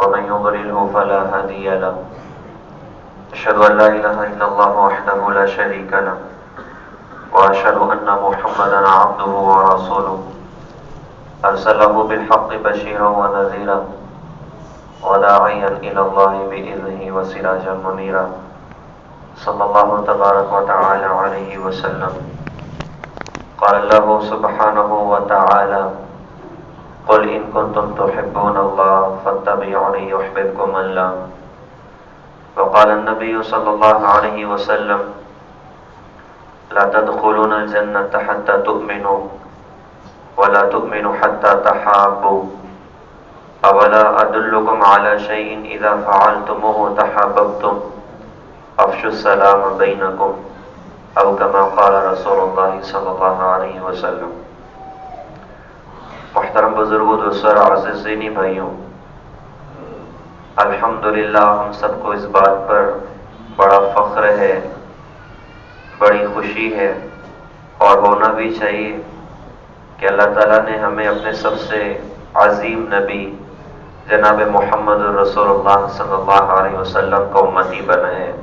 ومن يضلله فلا هادي له. أشهد أن لا إله إلا الله وحده لا شريك له وأشهد أن محمدا عبده ورسوله أرسله بالحق بشيرا ونذيرا وداعيا إلى الله بإذنه وسراجا منيرا صلى الله تبارك وتعالى عليه وسلم. قال الله سبحانه وتعالى قل إن كنتم تحبون الله فاتبعوني يحببكم الله. وقال النبي صلى الله عليه وسلم لا تدخلون الجنة حتى تؤمنوا ولا تؤمنوا حتى تحابوا أولا أدلكم على شيء إذا فعلتموه تحاببتم افشوا السلام بینکم او کما قال رسول اللہ صلی اللہ علیہ وسلم. محترم بزرگوں، دوستوں اور عزیز دینی بھائیوں، الحمدللہ ہم سب کو اس بات پر بڑا فخر ہے، بڑی خوشی ہے اور ہونا بھی چاہیے کہ اللہ تعالیٰ نے ہمیں اپنے سب سے عظیم نبی جناب محمد رسول اللہ صلی اللہ علیہ وسلم کا امتی بنائے ہیں.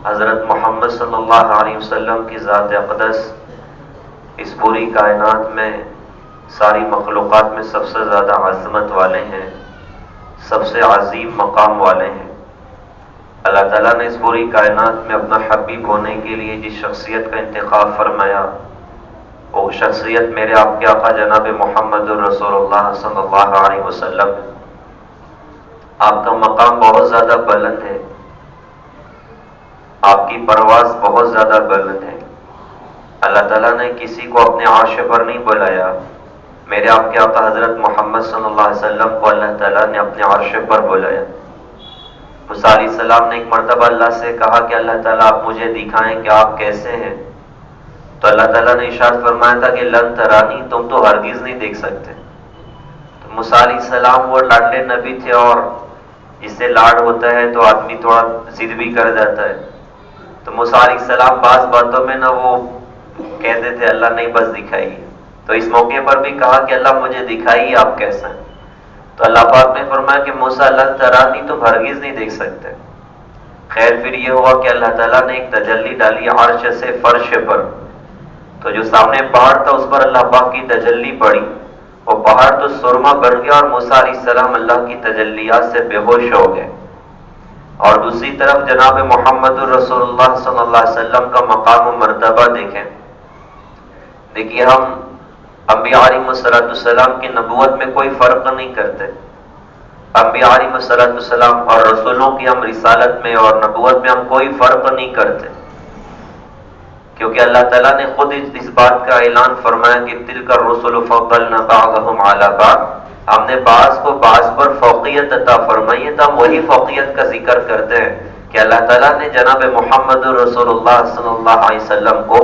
حضرت محمد صلی اللہ علیہ وسلم کی ذات اقدس اس پوری کائنات میں ساری مخلوقات میں سب سے زیادہ عظمت والے ہیں، سب سے عظیم مقام والے ہیں. اللہ تعالیٰ نے اس پوری کائنات میں اپنا حبیب ہونے کے لیے جس شخصیت کا انتخاب فرمایا وہ شخصیت میرے آپ کے آقا جناب محمد رسول اللہ صلی اللہ علیہ وسلم. آپ کا مقام بہت زیادہ بلند ہے، آپ کی پرواز بہت زیادہ بلند ہے. اللہ تعالیٰ نے کسی کو اپنے عرش پر نہیں بلایا، میرے آپ کے آقا حضرت محمد صلی اللہ علیہ وسلم کو اللہ تعالیٰ نے اپنے عرش پر بلایا. موسیٰ علیہ السلام نے ایک مرتبہ اللہ سے کہا کہ اللہ تعالیٰ آپ مجھے دکھائیں کہ آپ کیسے ہیں. تو اللہ تعالیٰ نے ارشاد فرمایا تھا کہ لن ترانی، تم تو ہرگز نہیں دیکھ سکتے. تو موسیٰ علیہ السلام وہ لاڈلے نبی تھے اور جس سے لاڈ ہوتا ہے تو آدمی تھوڑا ضد بھی کر جاتا ہے. تو موسیٰ علیہ السلام بعض باتوں میں نہ وہ کہتے تھے اللہ نہیں بس دکھائیے. تو اس موقع پر بھی کہا کہ اللہ مجھے دکھائیے آپ کیسا ہیں. تو اللہ پاک نے فرمایا کہ موسیٰ لن ترانی، تم ہرگز نہیں دیکھ سکتے. خیر پھر یہ ہوا کہ اللہ تعالیٰ نے ایک تجلی ڈالی عرش سے فرش پر. تو جو سامنے پہاڑ تھا اس پر اللہ پاک کی تجلی پڑی، وہ پہاڑ تو سرما بن گیا اور موسیٰ علیہ السلام اللہ کی تجلیات سے بے ہوش ہو گئے. اور دوسری طرف جناب محمد رسول اللہ صلی اللہ علیہ وسلم کا مقام و مرتبہ دیکھیں. دیکھیے ہم انبیاء علیہ السلام کی نبوت میں کوئی فرق نہیں کرتے. انبیاء علیہ السلام اور رسولوں کی ہم رسالت میں اور نبوت میں ہم کوئی فرق نہیں کرتے، کیونکہ اللہ تعالیٰ نے خود اس بات کا اعلان فرمایا کہ تلک الرسل فضلنا بعضهم علی بعض، ہم نے بعض کو بعض پر فوقیت عطا فرمائی ہے. تو ہم وہی فوقیت کا ذکر کرتے ہیں کہ اللہ تعالیٰ نے جناب محمد رسول اللہ صلی اللہ علیہ وسلم کو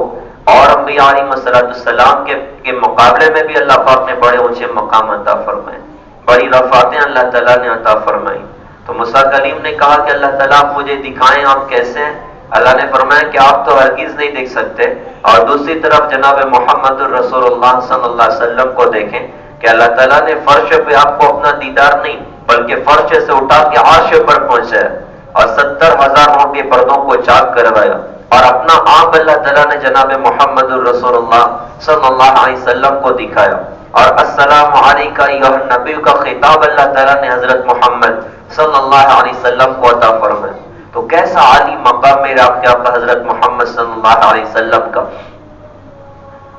اور انبیاء علیہ السلام کے مقابلے میں بھی اللہ پاک نے بڑے اونچے مقام عطا فرمائے، بڑی رفعتیں اللہ تعالیٰ نے عطا فرمائی. تو موسیٰ کلیم نے کہا کہ اللہ تعالیٰ آپ مجھے دکھائیں آپ کیسے ہیں. اللہ نے فرمایا کہ آپ تو ہرگز نہیں دیکھ سکتے. اور دوسری طرف جناب محمد رسول اللہ صلی اللہ علیہ وسلم کو دیکھیں کہ اللہ تعالیٰ نے فرش پہ آپ کو اپنا دیدار نہیں بلکہ فرش سے اٹھا کے عرش پر پہنچایا اور 70,000 کے پردوں کو چاک کروایا اور اپنا آپ اللہ تعالیٰ نے جناب محمد رسول اللہ صلی اللہ علیہ وسلم کو دکھایا. اور السلام علیکہ ایھا النبی کا خطاب اللہ تعالیٰ نے حضرت محمد صلی اللہ علیہ وسلم کو عطا فرمایا. تو کیسا عالی مقام میرے آپ کے آقا حضرت محمد صلی اللہ علیہ وسلم کا.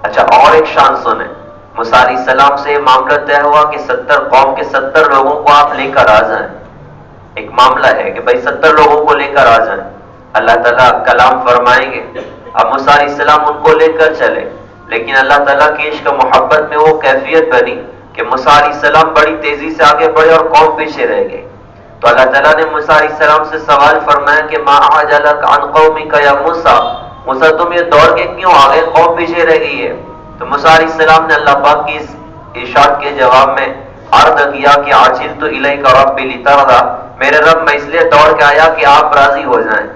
اچھا اور ایک شان سنیں. موسیٰ علیہ السلام سے یہ معاملہ طے ہوا کہ 70 قوم کے 70 لوگوں کو آپ لے کر آ جائیں. ایک معاملہ ہے کہ بھائی 70 لوگوں کو لے کر آ جائیں. اللہ تعالیٰ کلام فرمائیں گے. اب موسیٰ علیہ السلام ان کو لے کر چلے، لیکن اللہ تعالیٰ کی عشق و محبت میں وہ کیفیت بنی کہ موسیٰ علیہ السلام بڑی تیزی سے آگے بڑھے اور قوم پیچھے رہ گئی. تو اللہ تعالیٰ نے موسیٰ علیہ السلام سے سوال فرمایا کہ ما اعجلک عن قومک یا موسیٰ، موسیٰ تم یہ دوڑ کے کیوں آگے، قوم پیچھے رہ گئی ہے. تو موسیٰ علیہ السلام نے اللہ پاک کی اس ارشاد کے جواب میں عرض کیا کہ عجلت الیک ربی لترضی، میرے رب میں اس لیے دوڑ کے آیا کہ آپ راضی ہو جائیں،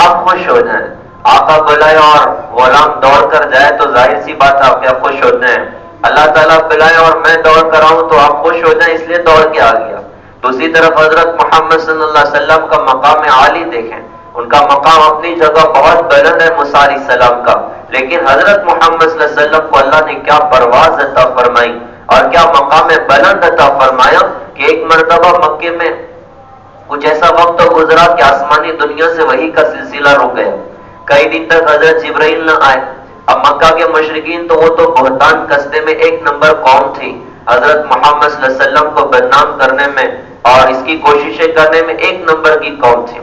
آپ خوش ہو جائیں. آقا بلائے اور غلام دوڑ کر جائے تو ظاہر سی بات آپ کیا خوش ہوتے ہیں. اللہ تعالیٰ بلائے اور میں دوڑ کر آؤں تو آپ خوش ہو جائیں، اس لیے دوڑ کے آ گیا. دوسری طرف حضرت محمد صلی اللہ علیہ وسلم کا مقام عالی دیکھیں، ان کا مقام اپنی جگہ بہت بلند ہے موسیٰ علیہ السلام کا، لیکن حضرت محمد صلی اللہ علیہ وسلم کو اللہ نے کیا پرواز عطا فرمائی اور کیا مقام بلند عطا فرمایا کہ ایک مرتبہ مکے میں کچھ ایسا وقت گزرا کہ آسمانی دنیا سے وحی کا سلسلہ رک گیا، کئی دن تک حضرت جبرائیل نہ آئے۔ اب مکہ کے مشرکین تو وہ تو بہتان کستے میں ایک نمبر قوم تھی، حضرت محمد صلی اللہ علیہ وسلم کو بدنام کرنے میں اور اس کی کوششیں کرنے میں ایک نمبر کی قوم تھی۔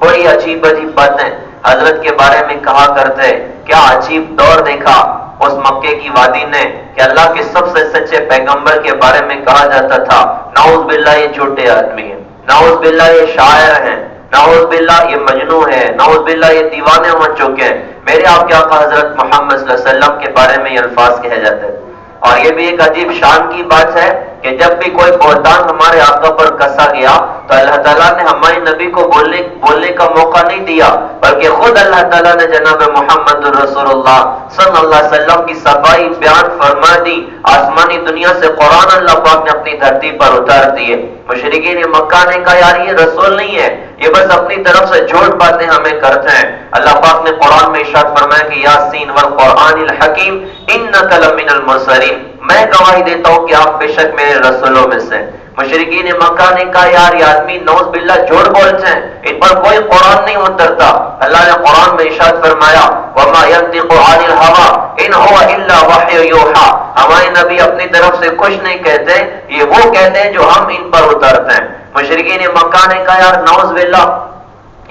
بڑی عجیب عجیب باتیں حضرت کے بارے میں کہا کرتے، کیا عجیب دور دیکھا اس مکے کی وادی نے کہ اللہ کے سب سے سچے پیغمبر کے بارے میں کہا جاتا تھا نعوذ باللہ یہ جھوٹے آدمی ہیں، نعوذ باللہ یہ شاعر ہیں، نعوذ باللہ یہ مجنوں ہے، نعوذ باللہ یہ دیوانے ہو چکے ہیں۔ میرے آپ کے آقا حضرت محمد صلی اللہ علیہ وسلم کے بارے میں یہ الفاظ کہے جاتے ہیں۔ اور یہ بھی ایک عجیب شان کی بات ہے کہ جب بھی کوئی بہتان ہمارے آقا پر کسا گیا تو اللہ تعالیٰ نے ہمارے نبی کو بولنے کا موقع نہیں دیا، بلکہ خود اللہ تعالیٰ نے جناب محمد رسول اللہ صلی اللہ علیہ وسلم کی صفائی بیان فرما دی۔ آسمانی دنیا سے قرآن اللہ پاک نے اپنی دھرتی پر اتار دیے۔ مشرکین مکہ نے کہا یار یہ رسول نہیں ہے، یہ بس اپنی طرف سے جھوٹ باتیں ہمیں کرتے ہیں۔ اللہ پاک نے قرآن میں ارشاد فرمایا کہ یاسین والقرآن الحکیم انک لمن المرسلین، میں گواہی دیتا ہوں کہ آپ بے شک میرے رسولوں میں سے۔ مشرکین مکہ نے کہا یار یہ آدمی نعوذ باللہ جھوٹ بولتے ہیں، ان پر کوئی قرآن نہیں اترتا۔ اللہ نے قرآن میں ارشاد فرمایا وما ينطق عن الهوى ان هو الا وحی یوحى، ہمارے نبی اپنی طرف سے کچھ نہیں کہتے، یہ وہ کہتے ہیں جو ہم ان پر اترتے ہیں۔ مشرکین مکہ نے کہا یار نعوذ باللہ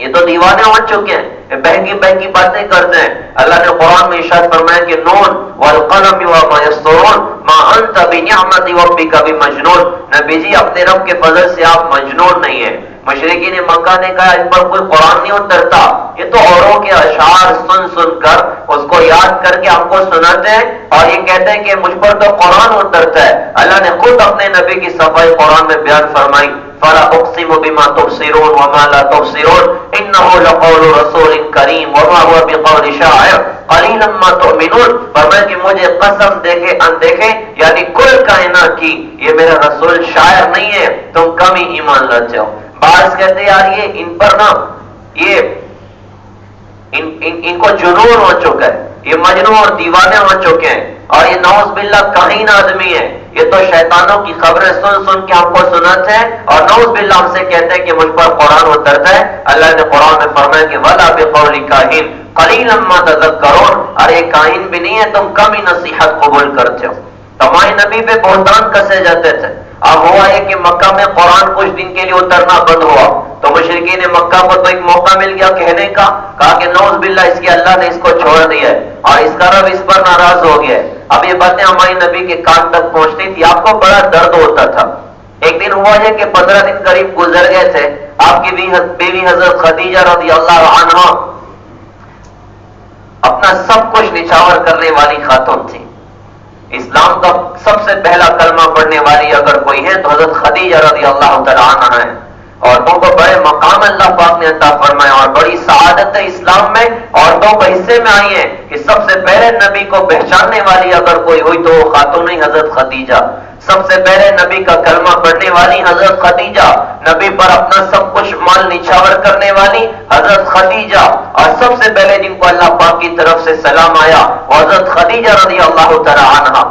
یہ تو دیوانے ہو چکے ہیں، یہ بہکی بہکی باتیں کرتے ہیں۔ اللہ نے قرآن میں ارشاد فرمایا کہ نون والقلم وما یسطرون ما انت بنعمت ربک بمجنون، نبی جی اپنے رب کے فضل سے آپ مجنون نہیں ہیں۔ مشرکین مکہ نے کہا ان پر کوئی قرآن نہیں اترتا، یہ تو اوروں کے اشعار سن سن کر اس کو یاد کر کے ہم کو سناتے ہیں اور یہ کہتے ہیں کہ مجھ پر تو قرآن اترتا ہے۔ اللہ نے خود اپنے نبی کی صفائی قرآن میں بیان فرمائی فلا اقسم بما تبصرون وما لا تبصرون انه لقول رسول کریم وما هو بقول شاعر قلیلا ما تؤمنون، فرمایا کہ مجھے قسم دے کے اندیکھے یعنی کل کائنات کی یہ میرا رسول شاعر نہیں ہے، تم کم ہی ایمان لاتے ہو۔ بعض کہتے ہیں یار یہ ان پر نا یہ ان کو جنون ہو چکا ہے، یہ مجنون اور دیوانے ہو چکے ہیں اور یہ نعوذ باللہ کہین آدمی ہے، یہ تو شیطانوں کی خبریں سن سن کے ہم کو سناتے ہیں اور نعوذ باللہ ہم سے کہتے ہیں کہ مجھ پر قرآن اترتا ہے۔ اللہ نے قرآن میں فرمایا کہ ولا بقول کاہن قلیلا ما تذکرون، ارے کاہن بھی نہیں ہے تم کم ہی نصیحت قبول کرتے ہو۔ تمہارے نبی پہ بہتان کسے جاتے تھے۔ اب ہوا ہے کہ مکہ میں قرآن کچھ دن کے لیے اترنا بند ہوا تو مشرکین مکہ کو تو ایک موقع مل گیا کہنے کا، کہا کہ نعوذ باللہ اس کے اللہ نے اس کو چھوڑ دیا ہے اور اس کا رب اس پر ناراض ہو گیا ہے۔ اب یہ باتیں ہمارے نبی کے کان تک پہنچتی تھی، آپ کو بڑا درد ہوتا تھا۔ ایک دن ہوا ہے کہ 15 دن قریب گزر گئے تھے، آپ کی بیوی حضرت خدیجہ رضی اللہ عنہا اپنا سب کچھ نچھاور کرنے والی خاتون تھی۔ اسلام کا سب سے پہلا کلمہ پڑھنے والی اگر کوئی ہے تو حضرت خدیجہ رضی اللہ تعالیٰ عنہا ہے، اور ان کو بڑے مقام اللہ پاک نے عطا فرمایا اور بڑی سعادت ہے اسلام میں، عورتوں کو حصے میں آئی ہے کہ سب سے پہلے نبی کو پہچاننے والی اگر کوئی ہوئی تو وہ خاتون ہی حضرت خدیجہ، سب سے پہلے نبی کا کلمہ پڑھنے والی حضرت خدیجہ، نبی پر اپنا سب کچھ مال نچھاور کرنے والی حضرت خدیجہ، اور سب سے پہلے جن کو اللہ پاک کی طرف سے سلام آیا وہ حضرت خدیجہ رضی اللہ تعالی عنہا۔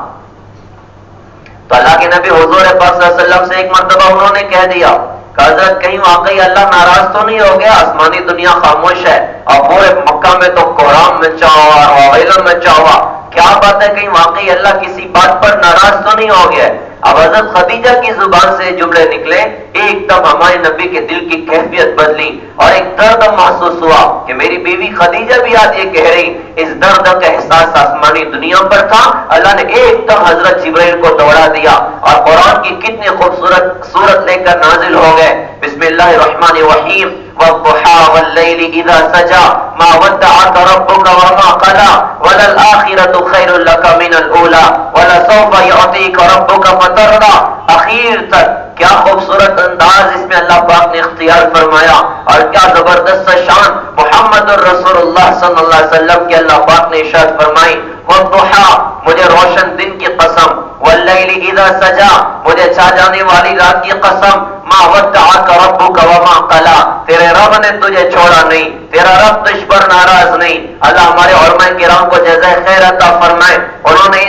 تو اللہ کے نبی حضور پاک صلی اللہ علیہ وسلم سے ایک مرتبہ انہوں نے کہہ دیا کہ حضرت کہیں واقعی اللہ ناراض تو نہیں ہو گیا، آسمانی دنیا خاموش ہے اور پورے مکہ میں تو کوہرام مچا ہوا اور ویلن مچا ہوا، کیا بات ہے کہیں واقعی اللہ کسی بات پر ناراض تو نہیں ہو گیا؟ اب حضرت خدیجہ کی زبان سے جملے نکلے، ایک دم ہمارے نبی کے دل کی کیفیت بدلی اور ایک درد محسوس ہوا کہ میری بیوی خدیجہ بھی آج یہ کہہ رہی، اس درد کا احساس آسمانی دنیا پر تھا۔ اللہ نے ایک دم حضرت جبرائیل کو دوڑا دیا اور قرآن کی کتنی خوبصورت صورت لے کر نازل ہو گئے۔ بسم اللہ الرحمن الرحیم والضحى والليل اذا سجى ما ودعك ربك وما قلى وللآخرة خير لك من الأولى ولسوف يعطيك ربك فترضى، اخیر تک کیا خوبصورت انداز اس میں اللہ پاک نے اختیار فرمایا اور کیا زبردست شان محمد الرسول اللہ صلی اللہ علیہ وسلم کے اللہ پاک نے ارشاد فرمائی والضحى مجھے روشن دن کی قسم، واللیل اذا سجا مجھے چھا جانے والی رات کی قسم، ما ودعک ربک وما قلا، تیرے رب نے تجھے چھوڑا نہیں، تیرا رب تجھ پر ناراض نہیں۔ اللہ ہمارے علماء کرام کو جزائے خیر عطا فرمائے، انہوں نے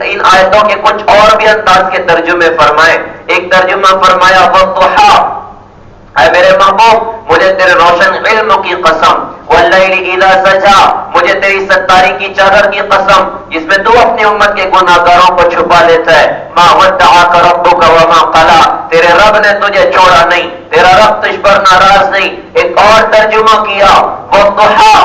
ان آیتوں کے کچھ اور بھی انداز کے ترجمے فرمائے۔ ایک ترجمہ فرمایا والضحیٰ، اے میرے محبوب مجھے تیرے روشن علم کی قسم، واللیل اذا سجا، مجھے تیری ستاری کی چادر کی قسم جس میں تو اپنی امت کے گناہگاروں کو چھپا لیتا ہے۔ ما ودعک ربک وما قلا، تیرے رب نے تجھے چھوڑا نہیں، تیرا رب تجھ پر ناراض نہیں۔ ایک اور ترجمہ کیا والضحیٰ،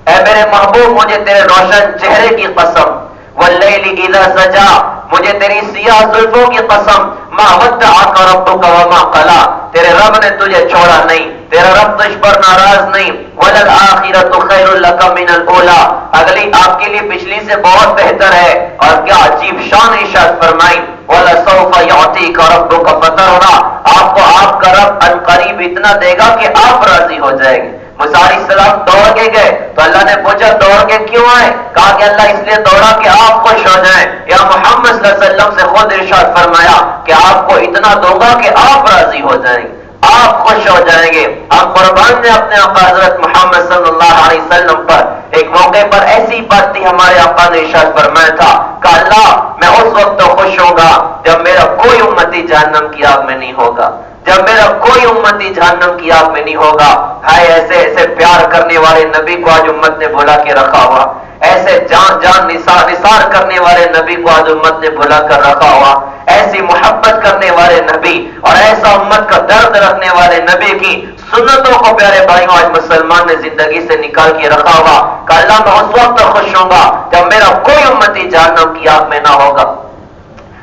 اے میرے محبوب مجھے تیرے روشن چہرے کی قسم، واللیل اذا سجا، مجھے تیری سیاہ زلفوں کی قسم، ما ودعک ربک وما قلا، تیرے رب نے تجھے چھوڑا نہیں، تیرا رب تجھ پر ناراض نہیں۔ وَلَلْآخِرَةُ خَيْرٌ لَكَ مِنَ الْأُولَىٰ، اگلی آپ کے لیے پچھلی سے بہت بہتر ہے۔ اور کیا عجیب شان ارشاد فرمائی، وَلَسَوْفَ يُعْطِيكَ رَبُّكَ فَتَرْضَىٰ، آپ کو آپ کا رب ان قریب اتنا دے گا کہ آپ راضی ہو جائیں گے۔ موسیٰ علیہ السلام دوڑ کے گئے تو اللہ نے پوچھا دوڑ کے کیوں آئے؟ کہا کہ اللہ اس لیے دوڑا کہ آپ خوش ہو جائیں۔ یا محمد صلی اللہ علیہ وسلم سے خود ارشاد فرمایا کہ آپ کو اتنا دوں گا کہ آپ راضی ہو جائیں گے، آپ خوش ہو جائیں گے۔ آپ قربان نے اپنے آقا حضرت محمد صلی اللہ علیہ وسلم پر ایک موقع پر ایسی بات تھی، ہمارے آقا نے ارشاد فرمایا تھا کہ اللہ میں اس وقت تو خوش ہوں گا جب میرا کوئی امتی جہنم کی آگ میں نہیں ہوگا، جب میرا کوئی امتی جہنم کی آگ میں نہیں ہوگا۔ ہائے ایسے ایسے پیار کرنے والے نبی کو آج امت نے بھلا کے رکھا ہوا، ایسے جان نثار کرنے والے نبی کو آج امت نے بھلا کر رکھا ہوا، ایسی محبت کرنے والے نبی اور ایسا امت کا درد رکھنے والے نبی کی سنتوں کو پیارے بھائیوں آج مسلمان نے زندگی سے نکال کے رکھا ہوا کہ اللہ میں اس وقت خوش ہوں گا جب میرا کوئی امتی جہنم کی آگ میں نہ ہوگا۔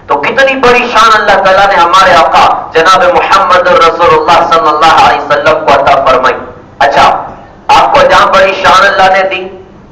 تو کتنی بڑی شان اللہ تعالیٰ نے ہمارے آقا جناب محمد رسول اللہ صلی اللہ علیہ وسلم کو عطا فرمائی۔ اچھا، آپ کو جہاں بڑی شان اللہ نے دی،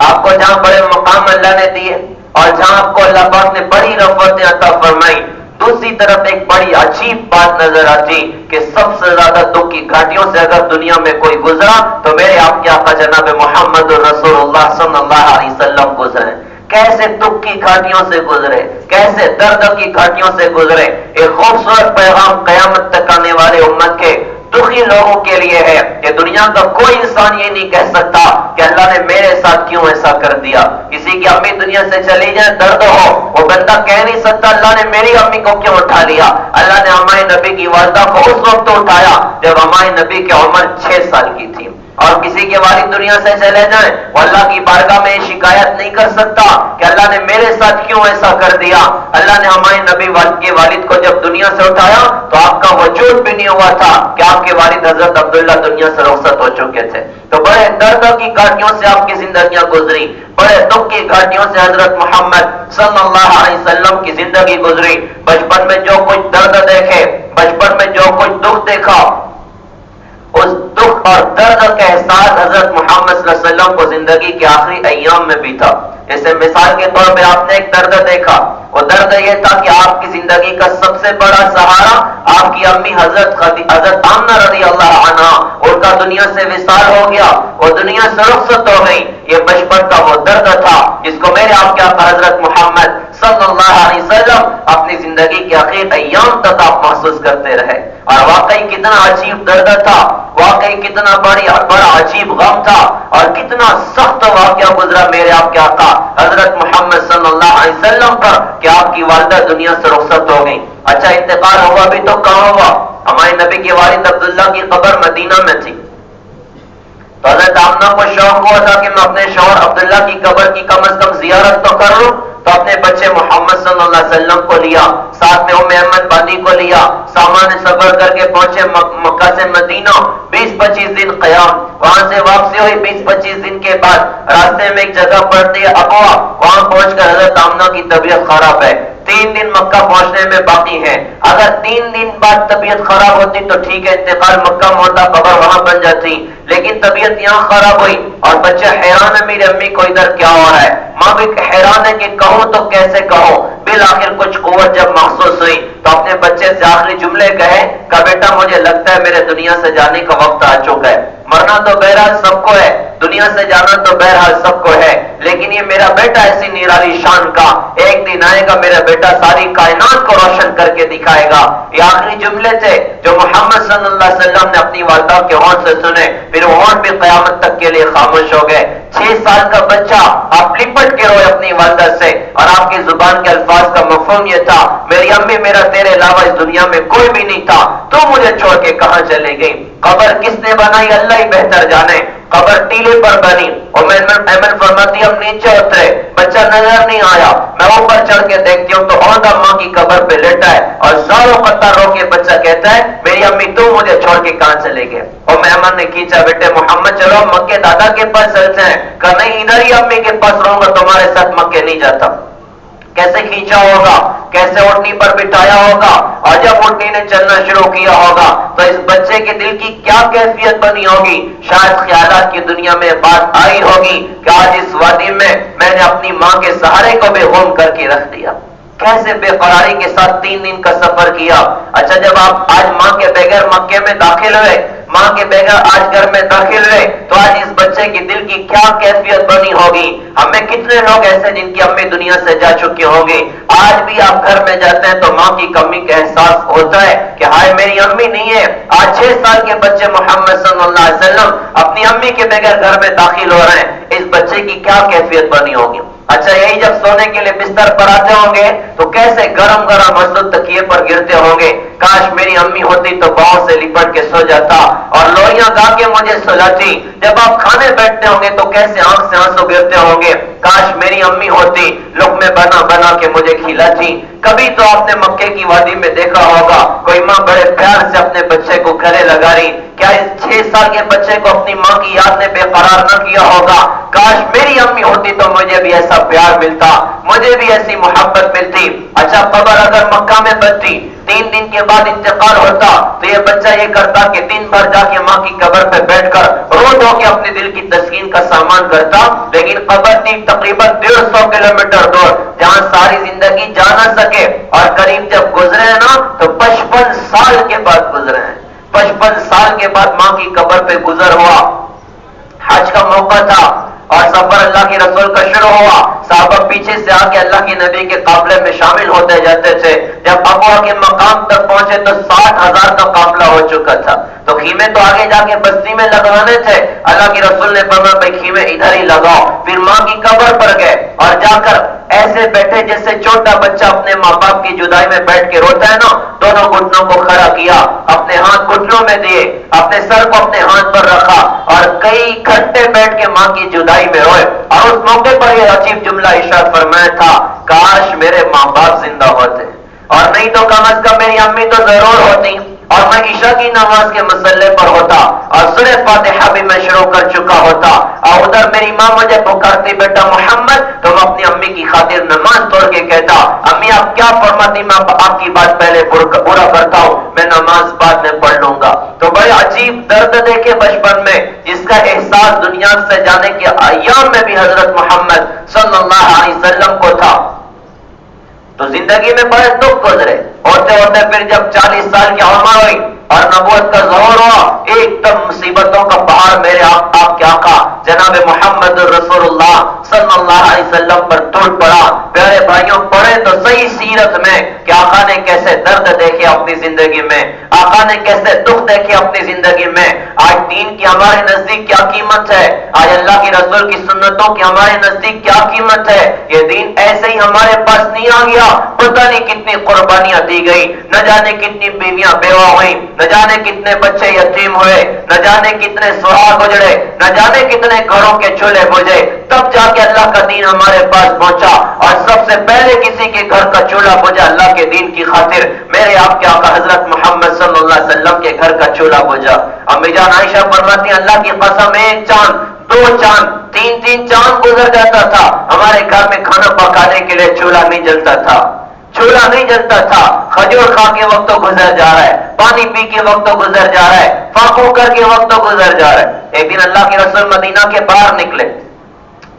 آپ کو جہاں بڑے مقام اللہ نے دیے اور جہاں آپ کو اللہ پاک نے بڑی رفعتیں عطا فرمائی، دوسری طرف ایک بڑی عجیب بات نظر آتی کہ سب سے زیادہ دکھ کی گھاٹیوں سے اگر دنیا میں کوئی گزرا تو میرے آپ کے آقا جناب محمد رسول اللہ صلی اللہ علیہ وسلم گزرے۔ کیسے دکھ کی گھاٹیوں سے گزرے، کیسے درد کی گھاٹیوں سے گزرے۔ ایک خوبصورت پیغام قیامت تک آنے والے امت کے دکھی لوگوں کے لیے ہے کہ دنیا کا کوئی انسان یہ نہیں کہہ سکتا کہ اللہ نے میرے ساتھ کیوں ایسا کر دیا۔ کسی کی امی دنیا سے چلی جائے درد ہو، وہ بندہ کہہ نہیں سکتا اللہ نے میری امی کو کیوں اٹھا لیا۔ اللہ نے ہمارے نبی کی والدہ کو اس وقت اٹھایا جب ہمارے نبی کی عمر 6 سال کی تھی۔ اور کسی کے والد دنیا سے چلے جائیں وہ اللہ کی بارگاہ میں شکایت نہیں کر سکتا کہ اللہ نے میرے ساتھ کیوں ایسا کر دیا۔ اللہ نے ہمارے نبی کے والد کو جب دنیا سے اٹھایا تو آپ کا وجود بھی نہیں ہوا تھا کہ آپ کے والد حضرت عبداللہ دنیا سے رخصت ہو چکے تھے۔ تو بڑے درد کی گھاٹیوں سے آپ کی زندگیاں گزری، بڑے دکھ کی گھاٹیوں سے حضرت محمد صلی اللہ علیہ وسلم کی زندگی گزری۔ بچپن میں جو کچھ درد دیکھے، بچپن میں جو کچھ دکھ دیکھا، اس دکھ اور درد کا احساس حضرت محمد صلی اللہ علیہ وسلم کو زندگی کے آخری ایام میں بھی تھا۔ جیسے مثال کے طور پہ آپ نے ایک درد دیکھا، وہ درد یہ تھا کہ آپ کی زندگی کا سب سے بڑا سہارا آپ کی امی حضرت آمنہ رضی اللہ عنہا، ان کا دنیا سے وصال ہو گیا، وہ دنیا سے رخصت ہو گئی۔ یہ بچپن کا وہ درد تھا جس کو میرے آپ کے آقا حضرت محمد صلی اللہ علیہ وسلم اپنی زندگی کے آخر ایام تک آپ محسوس کرتے رہے۔ اور واقعی کتنا عجیب درد تھا، واقعی کتنا بڑا عجیب غم تھا، اور کتنا سخت واقعہ گزرا میرے آپ کے آقا حضرت محمد صلی اللہ علیہ وسلم پر کہ آپ کی والدہ دنیا سے رخصت ہو گئی۔ اچھا، انتقال ہوا بھی تو کہاں ہوا؟ ہمارے نبی کے والد عبداللہ کی قبر مدینہ میں تھی، تو حضرت آمنہ کو شوق ہوا تھا کہ میں اپنے شوہر عبداللہ کی قبر کی کم از کم زیارت تو کر لوں، تو اپنے بچے محمد صلی اللہ علیہ وسلم کو لیا، ساتھ میں ام احمد بانی کو لیا، سامان سفر کر کے پہنچے مکہ سے مدینہ، 20-25 دن قیام، وہاں سے واپسی ہوئی 20-25 دن کے بعد راستے میں ایک جگہ پڑتی ہے ابوا، وہاں پہنچ کر حضرت آمنہ کی طبیعت خراب ہے، 3 دن مکہ پہنچنے میں باقی ہے۔ اگر 3 دن بعد طبیعت خراب ہوتی تو ٹھیک ہے، انتقال مکہ میں ہوتا، قبر وہاں بن جاتی، لیکن طبیعت یہاں خراب ہوئی اور بچہ حیران ہے میری امی کو ادھر کیا ہو رہا ہے، ماں بھی حیران ہے کہ کہوں تو کیسے کہوں۔ بالآخر کچھ قوت جب محسوس ہوئی تو اپنے بچے سے آخری جملے کہے کہ بیٹا مجھے لگتا ہے میرے دنیا سے جانے کا وقت آ چکا ہے۔ مرنا تو بہرحال سب کو ہے، دنیا سے جانا تو بہرحال سب کو ہے، لیکن یہ میرا بیٹا ایسی نرالی شان کا، ایک دن آئے گا میرا بیٹا ساری کائنات کو روشن کر کے دکھائے گا۔ یہ آخری جملے تھے جو محمد صلی اللہ علیہ وسلم نے اپنی والدہ کے ہونٹ سے سنے، پھر وہ ہونٹ بھی قیامت تک کے لیے خاموش ہو گئے۔ 6 سال کا بچہ آپ لپٹ کے روئے اپنی والدہ سے، اور آپ کی زبان کے الفاظ کا مفہوم یہ تھا، میری امی میرا تیرے علاوہ اس دنیا میں کوئی بھی نہیں تھا، تو مجھے چھوڑ کے کہاں چلے گئی؟ قبر کس نے بنائی اللہ ہی بہتر جانے، قبر ٹیلے پر بنی، اور ایمن فرماتی ہم نیچے اترے، بچہ نظر نہیں آیا، میں اوپر چڑھ کے دیکھتی ہوں تو عہدہ ماں کی قبر پہ لیٹا ہے، اور زاروں قطار رو کے بچہ کہتا ہے میری امی تو مجھے چھوڑ کے کہاں چلے گئے؟ اور ایمن نے کھینچا، بیٹے محمد چلو مکے دادا کے پاس چلتے ہیں، کہ نہیں ادھر ہی امی کے پاس رہوں گا، تمہارے ساتھ مکے نہیں جاتا۔ کیسے کھینچا ہوگا، کیسے اٹھنی پر بٹھایا ہوگا، اور جب اٹھنی نے چلنا شروع کیا ہوگا تو اس بچے کے دل کی کیا کیفیت بنی ہوگی؟ شاید خیالات کی دنیا میں بات آئی ہوگی کہ آج اس وادی میں میں نے اپنی ماں کے سہارے کو بھی گم کر کے رکھ دیا۔ کیسے بے قراری کے ساتھ 3 دن کا سفر کیا۔ اچھا جب آپ آج ماں کے بغیر مکے میں داخل ہوئے، ماں کے بغیر آج گھر میں داخل ہوئے، تو آج اس بچے کی دل کی کیا کیفیت بنی ہوگی؟ ہمیں کتنے لوگ ایسے جن کی امی دنیا سے جا چکے ہوں گے، آج بھی آپ گھر میں جاتے ہیں تو ماں کی کمی کا احساس ہوتا ہے کہ ہائے میری امی نہیں ہے۔ آج 6 سال کے بچے محمد صلی اللہ علیہ وسلم اپنی امی کے بغیر گھر میں داخل ہو رہے ہیں، اس بچے کی کیا کیفیت بنی ہوگی؟ اچھا یہی جب سونے کے لیے بستر پر آتے ہوں گے تو کیسے گرم گرم مسجد تکیے پر گرتے ہوں گے، کاش میری امی ہوتی تو باہوں سے لپٹ کے سو جاتا اور لوریاں گا کے مجھے سلاتی۔ جب آپ کھانے بیٹھتے ہوں گے تو کیسے آنکھ سے آنسو گرتے ہوں گے، کاش میری امی ہوتی، لقمے بنا بنا کے مجھے کھلاتی۔ کبھی تو آپ نے مکے کی وادی میں دیکھا ہوگا کوئی ماں بڑے پیار سے اپنے بچے کو گلے لگا رہی، کیا اس 6 سال کے بچے کو اپنی ماں کی یاد نے بے قرار نہ کیا ہوگا؟ کاش میری امی ہوتی تو مجھے بھی ایسا پیار ملتا، مجھے بھی ایسی محبت ملتی۔ اچھا قبر اگر مکہ میں بنتی، 3 دن کے بعد انتقال ہوتا تو یہ بچہ یہ کرتا کہ دن بھر جا کے ماں کی قبر پہ بیٹھ کر رو دھو کے اپنے دل کی تسکین کا سامان کرتا، لیکن قبر تھی تقریباً 150 کلومیٹر دور جہاں ساری زندگی جا نہ سکے، اور قریب جب گزرے ہیں نا تو 55 سال کے بعد گزرے ہیں، 55 سال کے بعد ماں کی قبر پہ گزر ہوا۔ حج کا موقع تھا اور سفر اللہ کے رسول کا شروع ہوا، صحابہ پیچھے سے آ کے اللہ کے نبی کے قافلے میں شامل ہوتے جاتے تھے۔ جب ابوا کے مقام تک پہنچے تو 60,000 کا قافلہ ہو چکا تھا، تو خیمے تو آگے جا کے بستی میں لگوانے تھے، اللہ کے رسول نے فرمایا بھائی خیمے ادھر ہی لگاؤ۔ پھر ماں کی قبر پر گئے اور جا کر ایسے بیٹھے جیسے چھوٹا بچہ اپنے ماں باپ کی جدائی میں بیٹھ کے روتا ہے نا، دونوں گھٹنوں کو کھڑا کیا، اپنے ہاتھ گھٹنوں میں دیے، اپنے سر کو اپنے ہاتھ پر رکھا اور کئی گھنٹے بیٹھ کے ماں کی جدائی میں روئے، اور اس موقع پر یہ عجیب جملہ ارشاد فرمایا تھا، کاش میرے ماں باپ زندہ ہوتے، اور نہیں تو کم از کم میری امی تو ضرور ہوتی، اور میں عشاء کی نماز کے مسلح پر ہوتا اور سورہ فاتحہ بھی میں شروع کر چکا ہوتا، اور ادھر میری ماں مجھے پکارتی بیٹا محمد، تو میں اپنی امی کی خاطر نماز توڑ کے کہتا امی آپ کیا فرماتی، میں آپ کی بات پہلے پورا کرتا ہوں، میں نماز بعد میں پڑھ لوں گا۔ تو بڑے عجیب درد دیکھے بچپن میں، جس کا احساس دنیا سے جانے کے ایام میں بھی حضرت محمد صلی اللہ علیہ وسلم کو تھا۔ تو زندگی میں بڑے دکھ گزرے، ہوتے ہوتے پھر جب 40 سال کی عمر ہوئی اور نبوت کا ظہور ہوا، ایک دم مصیبتوں کا پہاڑ میرے آپ کے آقا جناب محمد رسول اللہ صلی اللہ علیہ وسلم پر ٹوٹ پڑا۔ پیارے بھائیوں پڑھے تو صحیح سیرت میں کہ آقا نے کیسے درد دیکھے اپنی زندگی میں، آقا نے کیسے دکھ دیکھے اپنی زندگی میں۔ آج دین کی ہمارے نزدیک کیا قیمت ہے، آج اللہ کی رسول کی سنتوں کی ہمارے نزدیک کیا قیمت ہے۔ یہ دین ایسے ہی ہمارے پاس نہیں آ گیا، پتہ نہیں کتنی قربانیاں دی گئی، نہ جانے کتنی بیویاں بیوہ ہوئیں، نہ جانے کتنے بچے یتیم ہوئے، نہ جانے کتنے سہاگ اجڑے، نہ جانے کتنے گھروں کے چولہے بجھے، تب جا کے اللہ کا دین ہمارے پاس پہنچا، اور سب سے پہلے کسی کے گھر کا چولہا بجھا اللہ کے دین کی خاطر میرے آپ کے آقا حضرت محمد صلی اللہ علیہ وسلم کے گھر کا چولہا بجھا۔ امی جان عائشہ فرماتی ہیں اللہ کی قسم 1 چاند 2 چاند 3 چاند گزر جاتا تھا، ہمارے گھر میں کھانا پکانے کے لیے چولہا نہیں جلتا تھا، چولہا نہیں جلتا تھا، کھجور کھا کے وقت تو گزر جا رہا ہے، پانی پی کے وقت تو گزر جا رہا ہے، فاقو کر کے وقت تو گزر جا رہا ہے۔ ایک دن اللہ کے رسول مدینہ کے باہر نکلے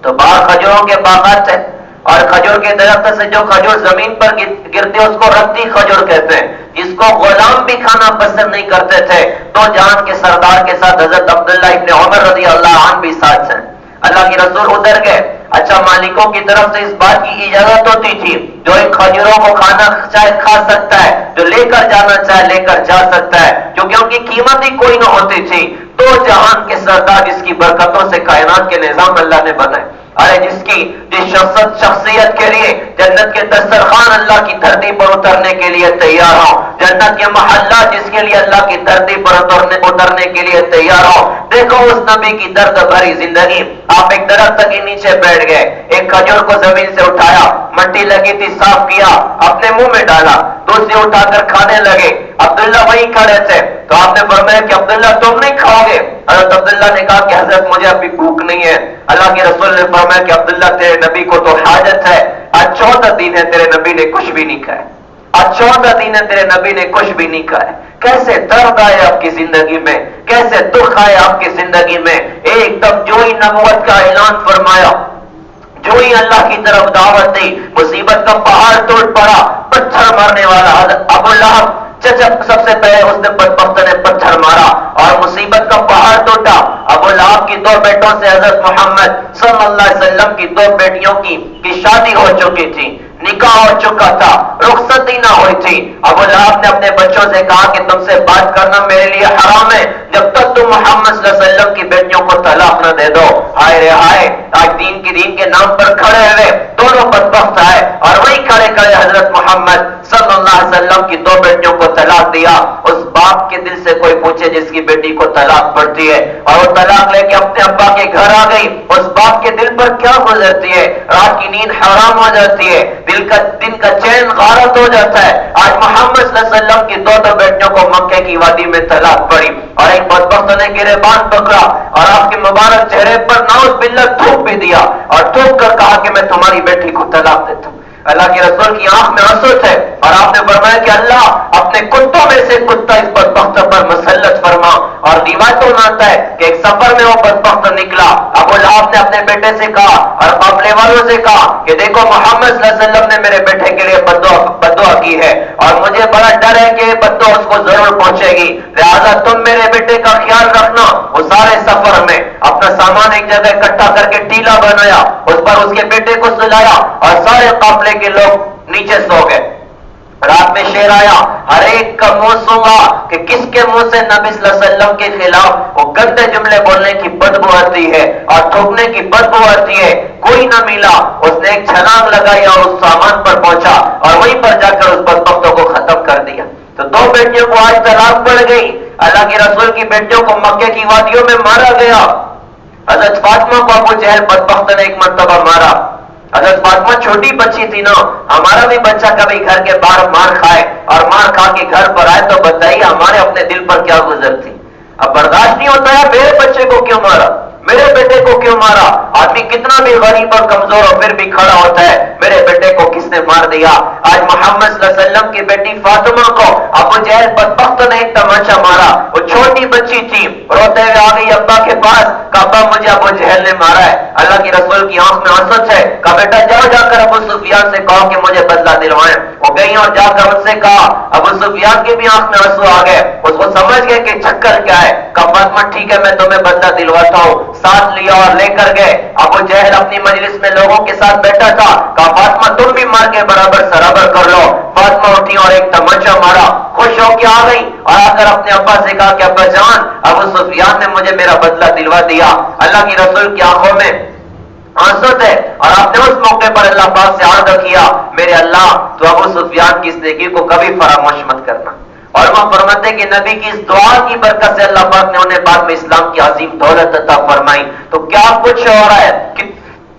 تو باہر کھجوروں کے باغات تھے، اور کھجور کے درخت سے جو کھجور زمین پر گرتے اس کو رتی کھجور کہتے ہیں، جس کو غلام بھی کھانا پسند نہیں کرتے تھے۔ تو جہان کے سردار کے ساتھ حضرت عبداللہ ابن عمر رضی اللہ عنہ بھی ساتھ ہیں۔ اللہ کے رسول ادھر گئے، اچھا مالکوں کی طرف سے اس بات کی اجازت ہوتی تھی، جو ان کھجوروں کو کھانا چاہے کھا سکتا ہے، جو لے کر جانا چاہے لے کر جا سکتا ہے، کیونکہ ان کی قیمت ہی کوئی نہ ہوتی تھی۔ تو جہان کے سردار جس کی برکتوں سے کائنات کے نظام اللہ نے بنائے، ارے جس شخصیت کے لیے جنت کے دسترخوان اللہ کی دھرتی پر اترنے کے لیے تیار ہو، جنت کے محلہ جس کے لیے اللہ کی دھرتی پر اترنے کے لیے تیار ہو۔ دیکھو اس نبی کی درد بھری زندگی، آپ ایک درخت کے نیچے بیٹھ گئے، ایک کھجور کو زمین سے اٹھایا، مٹی لگی تھی صاف کیا، اپنے منہ میں ڈالا، دوسری اٹھا کر کھانے لگے۔ عبداللہ وہیں کھڑے تھے تو آپ نے فرمایا کہ عبداللہ تم نہیں کھاؤ گے؟ حضرت عبداللہ نے کہا کہ حضرت مجھے ابھی بھوک نہیں ہے۔ اللہ کے رسول نے فرمایا کہ عبداللہ تیرے نبی کو تو حاجت ہے، آج 14 دن ہے تیرے نبی نے کچھ بھی نہیں کھایا، آج 14 دن ہے تیرے نبی نے کچھ بھی نہیں کھایا۔ کیسے درد آئے آپ کی زندگی میں، کیسے دکھ آئے آپ کی زندگی میں، ایک دم جو ہی نبوت کا اعلان فرمایا، جو ہی اللہ کی طرف دعوت دی، مصیبت کا پہاڑ ٹوٹ پڑا، پتھر مارنے والا حضرت ابو لہب سب سے پہلے اس نے بدبخت نے پتھر مارا اور مصیبت کا پہاڑ ٹوٹا۔ ابو لہب کی 2 بیٹوں سے حضرت محمد صلی اللہ علیہ وسلم کی 2 بیٹیوں کی شادی ہو چکی تھی، نکاح ہو چکا تھا، رخصتی نہ ہوئی تھی۔ ابو لہب نے اپنے بچوں سے کہا کہ تم سے بات کرنا میرے لیے حرام ہے جب تک تم محمد صلی اللہ علیہ وسلم کی بیٹیوں کو طلاق نہ دے دو۔ ہائے رے ہائے، آج دین کے نام پر کھڑے ہوئے دونوں بدبخت آئے اور وہی کھڑے کھڑے حضرت محمد صلی اللہ علیہ وسلم کی 2 بیٹیوں کو طلاق دیا۔ اس باپ کے دل سے کوئی پوچھے جس کی بیٹی کو طلاق پڑتی ہے اور وہ طلاق لے کے اپنے ابا کے گھر آ گئی، اس باپ کے دل پر کیا گزرتی ہے؟ رات کی نیند حرام ہو جاتی ہے، دن کا چین غارت ہو جاتا ہے۔ آج محمد صلی اللہ علیہ وسلم کی 2 بیٹیوں کو مکے کی وادی میں طلاق پڑی اور ایک بدبخت نے گریبان پکڑا اور آپ کے مبارک چہرے پر نعوذ باللہ تھوک بھی دیا اور تھوک کر کہا کہ میں تمہاری بیٹی کو طلاق دیتا ہوں۔ اللہ کے رسول کی آنکھ میں آنسو تھے اور آپ نے فرمایا کہ اللہ اپنے کتوں میں سے کتا اس بدبخت پر مسلط فرما۔ اور روایتوں میں آتا ہے کہ ایک سفر میں وہ بدبخت نکلا، ابو لہب نے اپنے بیٹے سے کہا اور قافلے والوں سے کہا کہ دیکھو محمد صلی اللہ علیہ وسلم نے میرے بیٹے کے لیے بددعا کی ہے اور مجھے بڑا ڈر ہے کہ یہ بددعا اس کو ضرور پہنچے گی، لہذا تم میرے بیٹے کا خیال رکھنا۔ وہ سارے سفر میں اپنا سامان ایک جگہ اکٹھا کر کے ٹیلا بنایا، اس پر اس کے بیٹے کو سلایا اور سارے قافلے کے لوگ نیچے سو گئے۔ رات میں شیر آیا، ہر ایک کا منہ سونگا کہ کس کے منہ سے نبی صلی اللہ علیہ وسلم کے خلاف وہ گندے جملے بولنے کی بدبو آتی ہے اور تھوکنے کی بدبو آتی ہے۔ کوئی نہ ملا، اس نے ایک چھلانگ لگائی اور اس سامان پر پہنچا اور وہیں پر جا کر اس بدبختوں کو ختم کر دیا۔ تو 2 بیٹیوں کو آج طلاق پڑ گئی۔ اللہ کے رسول کی بیٹیوں کو مکے کی وادیوں میں مارا گیا۔ حضرت فاطمہ کو ابو جہل بدبخت نے ایک مرتبہ مارا۔ حضرت فاطمہ چھوٹی بچی تھی نا، ہمارا بھی بچہ کبھی گھر کے باہر مار کھائے اور مار کھا کے گھر پر آئے تو بتائیے ہمارے اپنے دل پر کیا گزرتی۔ اب برداشت نہیں ہوتا ہے، میرے بچے کو کیوں مارا، میرے بیٹے کو کیوں مارا؟ آدمی کتنا بھی غریب اور کمزور ہو پھر بھی کھڑا ہوتا ہے، میرے بیٹے کو کس نے مار دیا؟ آج محمد صلی اللہ علیہ وسلم کی بیٹی فاطمہ کو ابو جہل بدبخت نے ایک تماچا مارا۔ وہ چھوٹی بچی تھی، روتے ہوئے آ گئی ابا کے پاس، کہا ابا مجھے ابو جہل نے مارا ہے۔ اللہ کے رسول کی آنکھ میں آنسو ہے، کہا بیٹا جاؤ جا کر ابو سفیان سے کہو کہ مجھے بدلہ دلوائیں۔ وہ گئی اور جا کر ان سے کہا، ابو سفیان کی بھی آنکھ میں آنسو آ گئے، اس کو سمجھ گئے کہ چکر کیا ہے۔ کہا فاطمہ ٹھیک ہے میں تمہیں بدلہ دلواتا ہوں۔ ساتھ لیا اور لے کر گئے۔ ابو جہل اپنی مجلس میں لوگوں کے ساتھ بیٹھا تھا، کہا فاطمہ تم بھی مار کے برابر سرابر کر لو۔ فاطمہ اٹھی اور ایک تمچا مارا، خوش ہو کے آ گئی اور آ کر اپنے ابا سے کہا کہ ابا جان ابو سفیان نے مجھے میرا بدلہ دلوا دیا۔ اللہ کی رسول کی آنکھوں میں آنسو تھے اور آپ نے اس موقع پر اللہ پاک سے عہد کیا، میرے اللہ تو ابو سفیان کی اس نیکی کو کبھی فراموش مت کرنا۔ اور وہ فرماتے کہ نبی کی اس دعا کی برکت سے اللہ پاک نے انہیں بعد میں اسلام کی عظیم دولت عطا فرمائی۔ تو کیا کچھ ہو رہا ہے،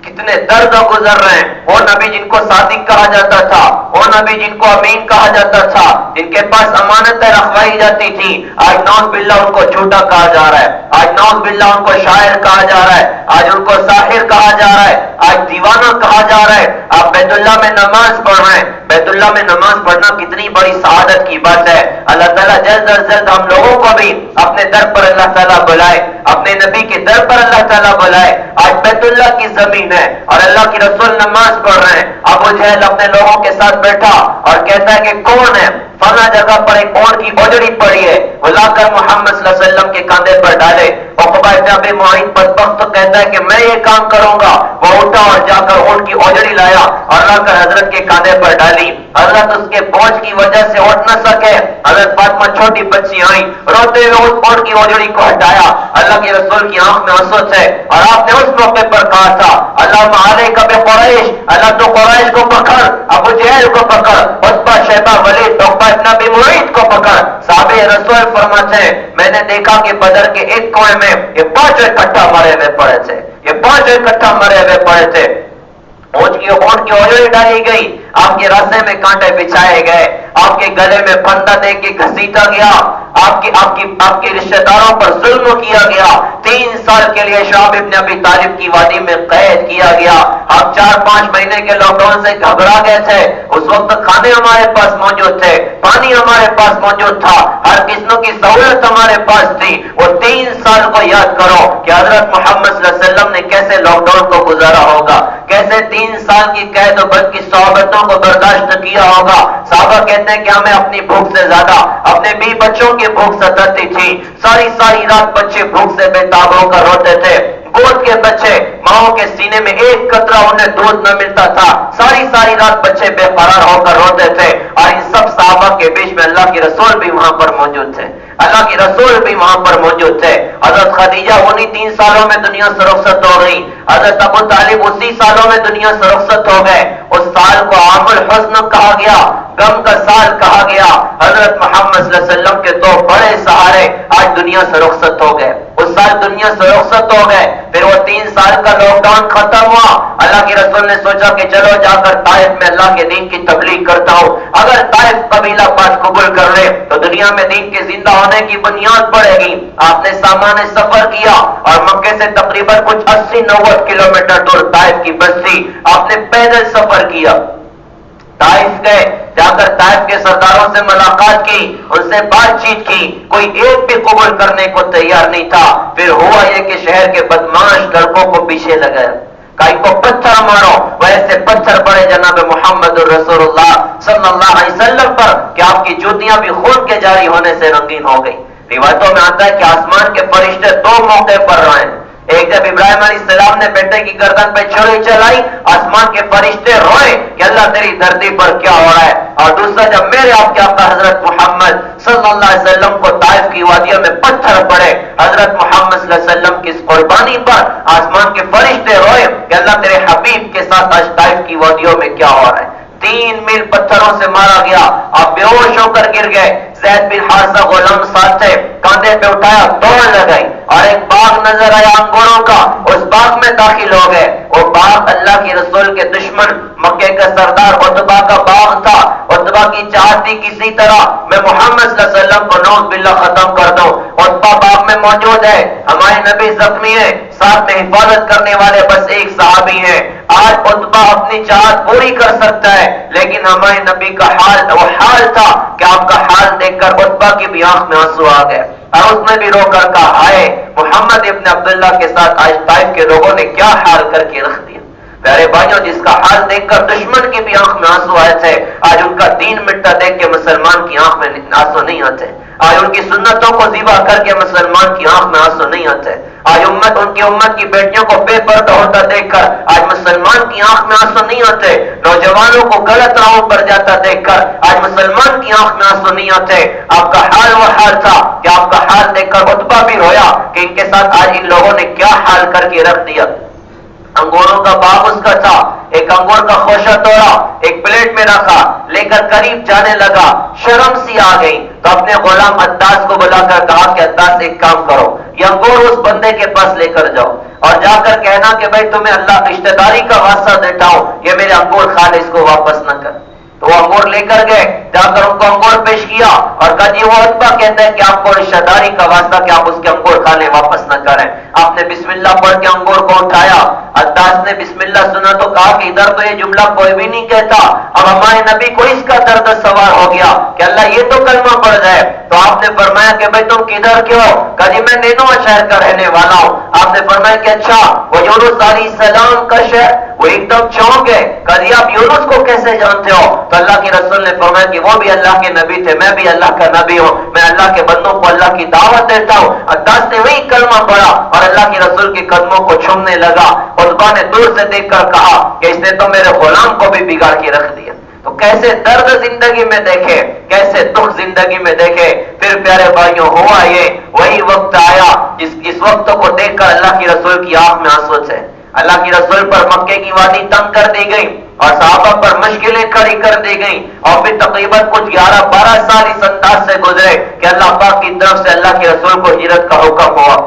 کتنے درد گزر رہے ہیں۔ وہ نبی جن کو صادق کہا جاتا تھا، وہ نبی جن کو امین کہا جاتا تھا، جن کے پاس امانتیں رکھوائی جاتی تھی، آج نعوذ باللہ ان کو جھوٹا کہا جا رہا ہے، آج نعوذ باللہ ان کو شاعر کہا جا رہا ہے، آج ان کو ساحر کہا جا رہا ہے، آج دیوانہ کہا جا رہا ہے۔ آپ بیت اللہ میں نماز پڑھ رہے ہیں، بیت اللہ میں نماز پڑھنا کتنی بڑی سعادت کی بات ہے. اللہ تعالیٰ جلد از جلد ہم لوگوں کو بھی اپنے در پر اللہ تعالیٰ بلائے, اپنے نبی کے در پر اللہ تعالیٰ بلائے. آج بیت اللہ کی زمین ہے اور اللہ کی رسول نماز پڑھ رہے ہیں. ابو جہل اپنے لوگوں کے ساتھ بیٹھا اور کہتا ہے کہ کون ہے؟ فلاں جگہ پر ایک اونٹ کی اوجڑی پڑی ہے, وہ لا کر محمد صلی اللہ علیہ وسلم کے کاندھے پر ڈالے. عقبہ ابن ابی معیط بدبخت تو کہتا ہے کہ میں یہ کام کروں گا. وہ اٹھا اور جا کر اونٹ کی اوجڑی لایا اور لا کر حضرت کے کاندھے پر ڈالی. حضرت اس کے بوجھ کی وجہ سے اٹھ نہ سکے. حضرت فاطمہ چھوٹی بچی آئی, روتے ہوئے اس اونٹ کی اوجڑی کو ہٹایا. اللہ کے رسول کی آنکھ میں آنسو تھے اور آپ نے اس موقع پر کہا تھا اللہم علیک بقریش, اللہ تو قریش کو پکڑ, ابو جہل کو پکڑ, عتبہ شیبہ ولید عقبہ ابن ابی معیط کو پکڑ. صحابہ رسول فرماتے ہیں میں نے دیکھا کہ بدر کے ایک کونے میں یہ پانچوں اکٹھا مرے ہوئے پڑے تھے, یہ پانچوں اکٹھا مرے ہوئے پڑے تھے. اونٹ کی اوجڑی ڈالی گئی, آپ کے راستے میں کانٹے بچھائے گئے, آپ کے گلے میں پھندا دے کے گھسیٹا گیا, آپ کے رشتہ داروں پر ظلم کیا گیا. 3 سال کے لیے شعب ابن ابی طالب کی وادی میں قید کیا گیا. آپ 4-5 مہینے کے لاک ڈاؤن سے گھبرا گئے تھے. اس وقت کھانے ہمارے پاس موجود تھے, پانی ہمارے پاس موجود تھا, ہر قسم کی سہولت ہمارے پاس تھی. وہ 3 سال کو یاد کرو کہ حضرت محمد صلی اللہ علیہ وسلم نے کیسے لاک ڈاؤن کو گزارا ہوگا, کیسے 3 سال کی قید و بند کی صحبتوں کو برداشت کیا ہوگا. صحابہ کہتے ہیں کہ ہمیں اپنی بھوک سے زیادہ اپنے بیوی بچوں کی بھوک ستاتی تھی. ساری رات بچے بھوک سے بےتاب ہو کر روتے تھے. گود کے بچے, ماؤں کے سینے میں ایک قطرہ انہیں دودھ نہ ملتا تھا. ساری رات بچے بے قرار ہو کر روتے تھے. اور ان سب صحابہ کے بیچ میں اللہ کے رسول بھی وہاں پر موجود تھے, اللہ کے رسول بھی وہاں پر موجود تھے. حضرت خدیجہ انہی 3 سالوں میں دنیا سے رخصت ہو گئی. حضرت ابو طالب اسی سالوں میں دنیا سے رخصت ہو گئے. اس سال کو عام الحزن کہا گیا, غم کا سال کہا گیا. حضرت محمد صلی اللہ علیہ وسلم کے 2 بڑے سہارے آج دنیا سے رخصت ہو گئے. اس سال دنیا سے رخصت ہو گئے. پھر وہ 3 سال کا لاک ڈاؤن ختم ہوا. اللہ کے رسول نے سوچا کہ چلو جا کر طائف میں اللہ کے دین کی تبلیغ کرتا ہوں. اگر طائف قبیلہ بات قبول کر لے تو دنیا میں دین کے زندہ ہونے کی بنیاد پڑے گی. آپ نے سامان سفر کیا اور مکے سے تقریباً کچھ 80-90 کلومیٹر دور طائف کی بستی, آپ نے پیدل سفر کیا. طائف گئے, جا کر طائف کے سرداروں سے ملاقات کی, ان سے بات چیت کی. کوئی ایک بھی قبول کرنے کو تیار نہیں تھا. پھر ہوا یہ کہ شہر کے بدماش لڑکوں کو پیچھے لگایا, کئی کو پتھر مارو. ویسے پتھر پڑے جناب محمد رسول اللہ صلی اللہ علیہ وسلم پر کہ آپ کی جوتیاں بھی خون کے جاری ہونے سے رنگین ہو گئی. روایتوں میں آتا ہے کہ آسمان کے فرشتے 2 موقع پر رہے. ایک جب ابراہیم علیہ السلام نے بیٹے کی گردن پہ چھری چلائی, آسمان کے فرشتے روئے کہ اللہ تیری دھرتی پر کیا ہو رہا ہے. اور دوسرا جب میرے آپ کے آقا حضرت محمد صلی اللہ علیہ وسلم کو طائف کی وادیوں میں پتھر پڑے, حضرت محمد صلی اللہ علیہ وسلم کی اس قربانی پر آسمان کے فرشتے روئے کہ اللہ تیرے حبیب کے ساتھ آج طائف کی وادیوں میں کیا ہو رہا ہے. 3 میل پتھروں سے مارا گیا, آپ بے ہوش ہو کر گر گئے. زید بن حارثہ غلام ساتھ تھے, کاندھے پہ اٹھایا, دوڑ لگائی اور ایک باغ نظر آیا انگوروں کا, اس باغ میں داخل ہو گئے. وہ باغ اللہ کے رسول کے دشمن مکے کا سردار عتبہ کا باغ تھا. عتبہ کی چاہت تھی کسی طرح میں محمد صلی اللہ علیہ وسلم کو نعوذ باللہ ختم کر دوں. عتبہ باغ میں موجود ہے, ہمارے نبی زخمی ہیں, ساتھ میں حفاظت کرنے والے بس ایک صحابی ہیں. آج عتبہ اپنی چاہت پوری کر سکتا ہے, لیکن ہمارے نبی کا حال وہ حال تھا کہ آپ کا حال دیکھ کر عتبہ کی بھی آنکھ میں آنسو آ گئے اور اس نے بھی رو کر کہا ہائے محمد ابن عبداللہ کے ساتھ آج طائف کے لوگوں نے کیا حال کر کے رکھ دیا. پیارے بھائیوں, جس کا حال دیکھ کر دشمن کی بھی آنکھ میں آنسو آئے تھے, آج ان کا دین مٹا دیکھ کے مسلمان کی آنکھ میں آنسو نہیں آتے. آج ان کی سنتوں کو ذبح کر کے مسلمان کی آنکھ میں آنسو نہیں آتے. آج ان کی امت کی بیٹیوں کو بے پردہ ہوتا دیکھ کر آج مسلمان کی آنکھ میں آنسو نہیں آتے. نوجوانوں کو غلط راہوں پر جاتا دیکھ کر آج مسلمان کی آنکھ میں آنسو نہیں آتے. آپ کا حال وہ حال تھا کہ آپ کا حال دیکھ کر عتبہ بھی رویا کہ ان کے ساتھ آج ان لوگوں نے کیا حال کر کے رکھ دیا. انگوروں کا باغ اس کا تھا, ایک انگور کا خوشہ توڑا, ایک پلیٹ میں رکھا, لے کر قریب جانے لگا, شرم سی آ گئی تو اپنے غلام عداس کو بلا کر کہا کہ عداس ایک کام کرو, یہ انگور اس بندے کے پاس لے کر جاؤ اور جا کر کہنا کہ بھائی تمہیں اللہ رشتہ داری کا واسطہ دیتا ہوں, یہ میرے انگور کھا لے, اس کو واپس نہ کر. تو وہ انگور لے کر گئے, جا کر ان کو انگور پیش کیا اور کہا جی وہ عتبہ کہتا ہے کہ آپ کو رشتہ داری کا واسطہ کہ آپ اس کے انگور کھا لیں, واپس نہ کریں. آپ نے بسم اللہ پڑھ کے انگور کو اٹھایا, عباس نے بسم اللہ سنا تو کہا کہ ادھر تو یہ جملہ کوئی بھی نہیں کہتا، اب ہمارے نبی کو اس کا درد سوار ہو گیا کہ اللہ یہ تو کلمہ پڑھ جائے۔ تو آپ نے فرمایا کہ بھائی تم کدھر کے ہو؟ کہا جی میں نینوا شہر کا رہنے والا ہوں۔ آپ نے فرمایا کہ اچھا وہ یونس علیہ السلام کا شہر؟ وہ ایک دم چونک گئے، کہا جی آپ یونس کو کیسے جانتے ہو؟ تو اللہ کے رسول نے فرمایا کہ وہ بھی اللہ کے نبی تھے، میں بھی اللہ کا نبی ہوں، میں اللہ کے بندوں کو اللہ کی دعوت دیتا ہوں۔ عباس نے وہی کلمہ پڑھا اور اللہ کے رسول کے قدموں کو چھومنے لگا۔ عتبہ نے دور سے دیکھ کر کہا کہ اس نے تو میرے غلام کو بھی بگاڑ کے رکھ دیا۔ تو کیسے درد زندگی میں دیکھے، کیسے دکھ زندگی میں دیکھے۔ پھر پیارے بھائیوں ہوا یہ وہی وقت آیا جس وقت کو دیکھ کر اللہ کی رسول کی آنکھ میں آنسو تھے۔ اللہ کی رسول پر مکے کی وادی تنگ کر دی گئی اور صحابہ پر مشکلیں کھڑی کر دی گئیں، اور پھر تقریباً کچھ 11-12 سال اس انداز سے گزرے کہ اللہ پاک کی طرف سے اللہ کے رسول کو ہجرت کا حکم ہوا۔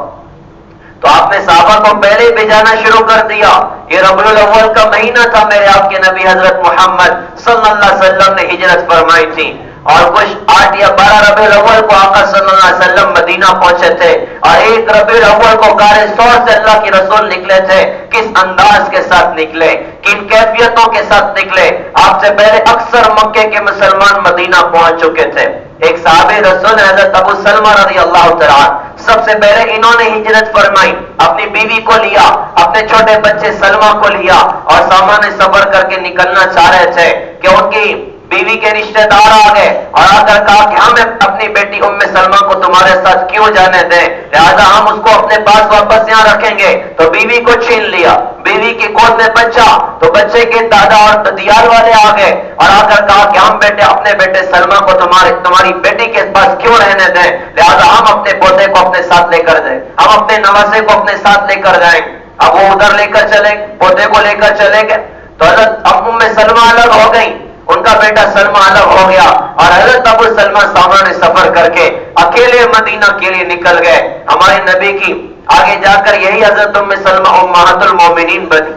تو آپ نے صحابہ کو پہلے بھیجانا شروع کر دیا۔ یہ ربیع الاول کا مہینہ تھا، میرے آپ کے نبی حضرت محمد صلی اللہ علیہ وسلم نے ہجرت فرمائی تھی، اور کچھ 8 یا 12 ربیع الاول کو آقا صلی اللہ علیہ وسلم مدینہ پہنچے تھے، اور 1 ربیع الاول کو غار ثور سے اللہ کے رسول نکلے تھے۔ کس انداز کے ساتھ نکلے، کن کیفیتوں کے ساتھ نکلے؟ آپ سے پہلے اکثر مکے کے مسلمان مدینہ پہنچ چکے تھے۔ ایک صحابی رسول حضرت ابو سلمہ رضی اللہ تعالیٰ، سب سے پہلے انہوں نے ہجرت فرمائی، اپنی بیوی کو لیا، اپنے چھوٹے بچے سلمہ کو لیا، اور سامان سفر کر کے نکلنا چاہ رہے تھے کہ ان کی بیوی کے رشتہ دار آ گئے اور آ کر کہا کہ ہم اپنی بیٹی ام سلمہ کو تمہارے ساتھ کیوں جانے دیں، لہذا ہم اس کو اپنے پاس واپس یہاں رکھیں گے۔ تو بیوی کو چھین لیا، بیوی کی گود میں بچہ، تو بچے کے دادا اور ددیال والے آ گئے اور آ کر کہا کہ ہم اپنے بیٹے سلمہ کو تمہاری بیٹی کے پاس کیوں رہنے دیں، لہذا ہم اپنے پوتے کو اپنے ساتھ لے کر جائیں، ہم اپنے نواسے کو اپنے ساتھ لے کر جائیں۔ اب وہ ادھر لے کر چلے، پوتے کو لے کر چلے گئے، تو حضرت ام سلمہ الگ ہو گئی، ان کا بیٹا سلمہ الگ ہو گیا، اور حضرت ابو سلمہ سامان سفر کر کے اکیلے مدینہ کے لیے نکل گئے۔ ہمارے نبی کی آگے جا کر یہی حضرت ام سلمہ امہات المومنین بنی۔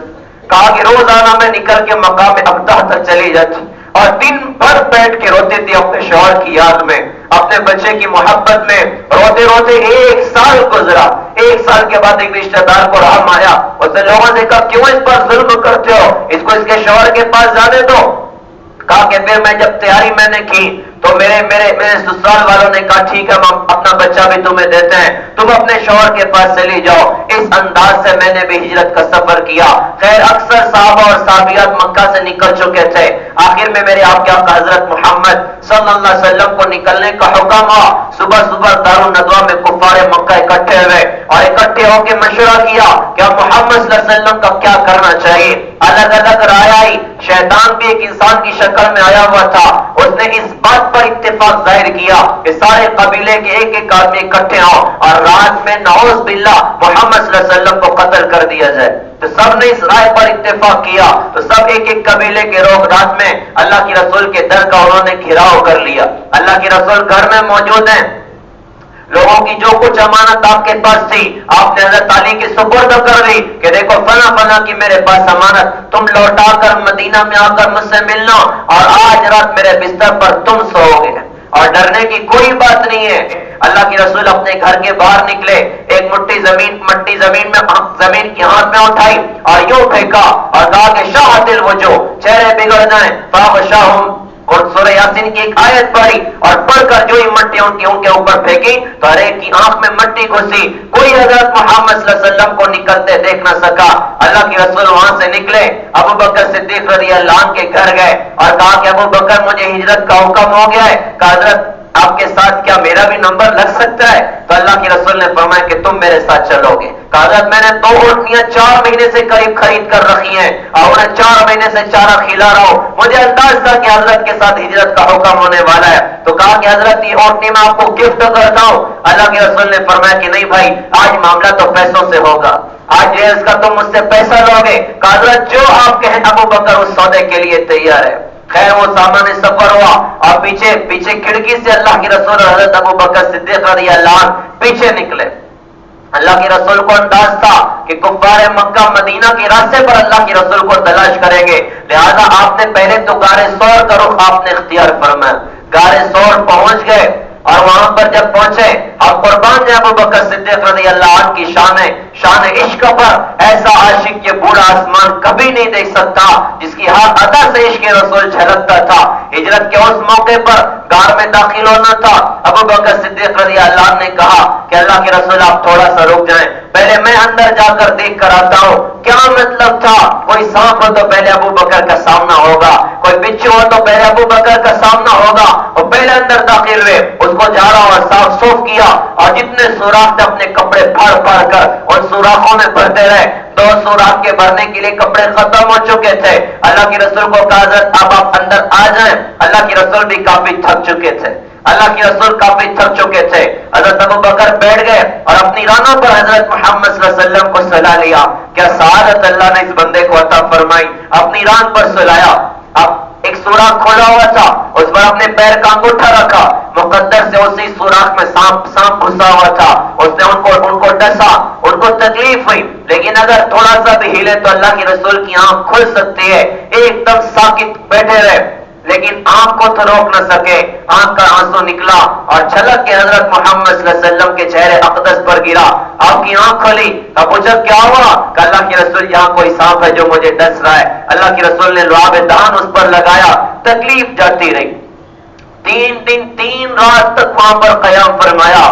کہا کہ روزانہ میں نکل کے مقام ابتح تک چلی جاتی اور دن بھر بیٹھ کے روتی تھی اپنے شوہر کی یاد میں، اپنے بچے کی محبت میں، روتے روتے 1 سال گزرا۔ 1 سال کے بعد ایک رشتہ دار کو رحم آیا، اس نے لوگوں سے کہا کیوں اس پر ظلم کرتے ہو، اس کو اس کے شوہر کے پاس جانے دو۔ کہا کہ پھر میں جب تیاری میں نے کی تو میرے سسرال والوں نے کہا ٹھیک ہے ہم اپنا بچہ بھی تمہیں دیتے ہیں، تم اپنے شوہر کے پاس چلی جاؤ۔ اس انداز سے میں نے بھی ہجرت کا سفر کیا۔ خیر اکثر صحابہ اور صحابیات مکہ سے نکل چکے تھے، آخر میں میرے آپ کے آقا حضرت محمد صلی اللہ علیہ وسلم کو نکلنے کا حکم ہوا۔ صبح صبح دارالندوہ میں کفار مکہ اکٹھے ہوئے اور اکٹھے ہو کے مشورہ کیا کہ اب محمد صلی اللہ علیہ وسلم کا کیا کرنا چاہیے۔ الگ الگ رائے آئی، شیطان بھی ایک انسان کی شکل میں آیا ہوا تھا، اس نے اس بات پر اتفاق ظاہر کیا کہ سارے قبیلے کے ایک ایک آدمی اکٹھے ہوں اور رات میں نعوذ باللہ محمد صلی اللہ علیہ وسلم کو قتل کر دیا جائے۔ تو سب نے اس رائے پر اتفاق کیا، تو سب ایک ایک قبیلے کے لوگ رات میں اللہ کے رسول کے در کا انہوں نے گھیراؤ کر لیا۔ اللہ کے رسول گھر میں موجود ہیں، لوگوں کی جو کچھ امانت آپ کے پاس تھی آپ نے حضرت علی کے سپرد کر دی کہ دیکھو فلاں فلاں کی میرے پاس امانت، تم لوٹا کر مدینہ میں آ کر مجھ سے ملنا، اور آج رات میرے بستر پر تم سو گے، اور ڈرنے کی کوئی بات نہیں ہے۔ اللہ کے رسول اپنے گھر کے باہر نکلے، ایک مٹی زمین کی ہاتھ میں اٹھائی اور یوں پھینکا اور کہا کہ شاہت الوجوہ، چہرے بگڑ جائیں، فاغشاہم، اور سورہ یاسین کی ایک آیت پڑھی اور پڑھ کر جو ہی مٹی ان کے اوپر پھینکی تو ہر ایک کی آنکھ میں مٹی گھسی، کوئی حضرت محمد صلی اللہ علیہ وسلم کو نکلتے دیکھ نہ سکا۔ اللہ کے رسول وہاں سے نکلے، ابو بکر صدیق رضی اللہ عنہ کے گھر گئے اور کہا کہ ابو بکر مجھے ہجرت کا حکم ہو گیا ہے، کہ حضرت آپ کے ساتھ کیا میرا بھی نمبر لگ سکتا ہے؟ تو اللہ کے رسول نے فرمایا کہ تم میرے ساتھ چلو گے۔ کہا حضرت میں نے 2 اونٹنیاں 4 مہینے سے قریب خرید کر رکھی ہیں اور انہیں 4 مہینے سے چارہ کھلا رہا ہوں، مجھے انداز تھا کہ حضرت کے ساتھ ہجرت کا حکم ہونے والا ہے۔ تو کہا کہ حضرت یہ اونٹنی میں آپ کو گفٹ کرتا ہوں۔ اللہ کے رسول نے فرمایا کہ نہیں بھائی، آج معاملہ تو پیسوں سے ہوگا، آج جہیز کا تم مجھ سے پیسہ لو گے۔ کہا حضرت جو آپ کہیں ابو بکر اس سودے کے لیے تیار ہے۔ خیر وہ سامان سفر ہوا اور پیچھے کھڑکی سے اللہ کے رسول حضرت ابو بکر صدیق رضی اللہ عنہ پیچھے نکلے۔ اللہ کے رسول کو انداز تھا کہ کفار مکہ مدینہ کے راستے پر اللہ کے رسول کو تلاش کریں گے، لہذا آپ نے پہلے تو غار ثور کا رخ آپ نے اختیار فرمایا۔ غار ثور پہنچ گئے، اور وہاں پر جب پہنچے آپ قربان جائیں ابو بکر صدیق رضی اللہ عنہ کی شان عشق پر ایسا عاشق یہ بوڑھا آسمان کبھی نہیں دیکھ سکتا جس کی ہر ادا سے عشق رسول جھلکتا تھا۔ ہجرت کے اس موقع پر غار میں داخل ہونا تھا، ابو بکر صدیق رضی اللہ عنہ نے کہا کہ اللہ کے رسول آپ تھوڑا سا رک جائیں، پہلے میں اندر جا کر دیکھ کر آتا ہوں۔ کیا مطلب تھا؟ کوئی سانپ ہو تو پہلے ابو بکر کا سامنا ہوگا، کوئی بچھو ہو تو پہلے ابو بکر کا سامنا ہوگا۔ اور پہلے اندر داخل ہوئے، اس کو جھاڑا اور صاف صوف کیا اور جتنے سوراخ تھے اپنے کپڑے پھاڑ پھاڑ کر ان سوراخوں میں بھرتے رہے۔ 2 سوراخ کے بھرنے کے لیے کپڑے ختم ہو چکے تھے۔ اللہ کے رسول کو کہا حضرت اب آپ اندر آ جائیں۔ اللہ کے رسول بھی کافی تھک چکے تھے، اللہ کے رسول کافی تھک چکے تھے۔ حضرت ابو بکر بیٹھ گئے اور اپنی رانوں پر حضرت محمد صلی اللہ علیہ وسلم کو سلا لیا۔ کیا سعادت اللہ نے اس بندے کو عطا فرمائی، اپنی ران پر سلایا۔ اب ایک سوراخ کھولا ہوا تھا، اس پر اپنے پیر کا انگوٹھا رکھا، مقدر سے اسی سوراخ میں سانپ گھسا ہوا تھا۔ اس نے ان کو ڈسا، ان کو تکلیف ہوئی، لیکن اگر تھوڑا سا بھی ہلے تو اللہ کے رسول کی آنکھ کھل سکتی ہے۔ ایک دم ساکت بیٹھے رہے، لیکن آنکھ کو تو روک نہ سکے، آنکھ کا آنسو نکلا اور چھلک کے حضرت محمد صلی اللہ علیہ وسلم کے چہرے اقدس پر گرا۔ آپ کی آنکھ کھلی، اب پوچھا کیا ہوا؟ کہ اللہ کے رسول یہاں کوئی سانپ ہے جو مجھے ڈس رہا ہے۔ اللہ کے رسول نے لعاب دہن اس پر لگایا، تکلیف جاتی رہی۔ 3 دن 3 رات تک وہاں پر قیام فرمایا۔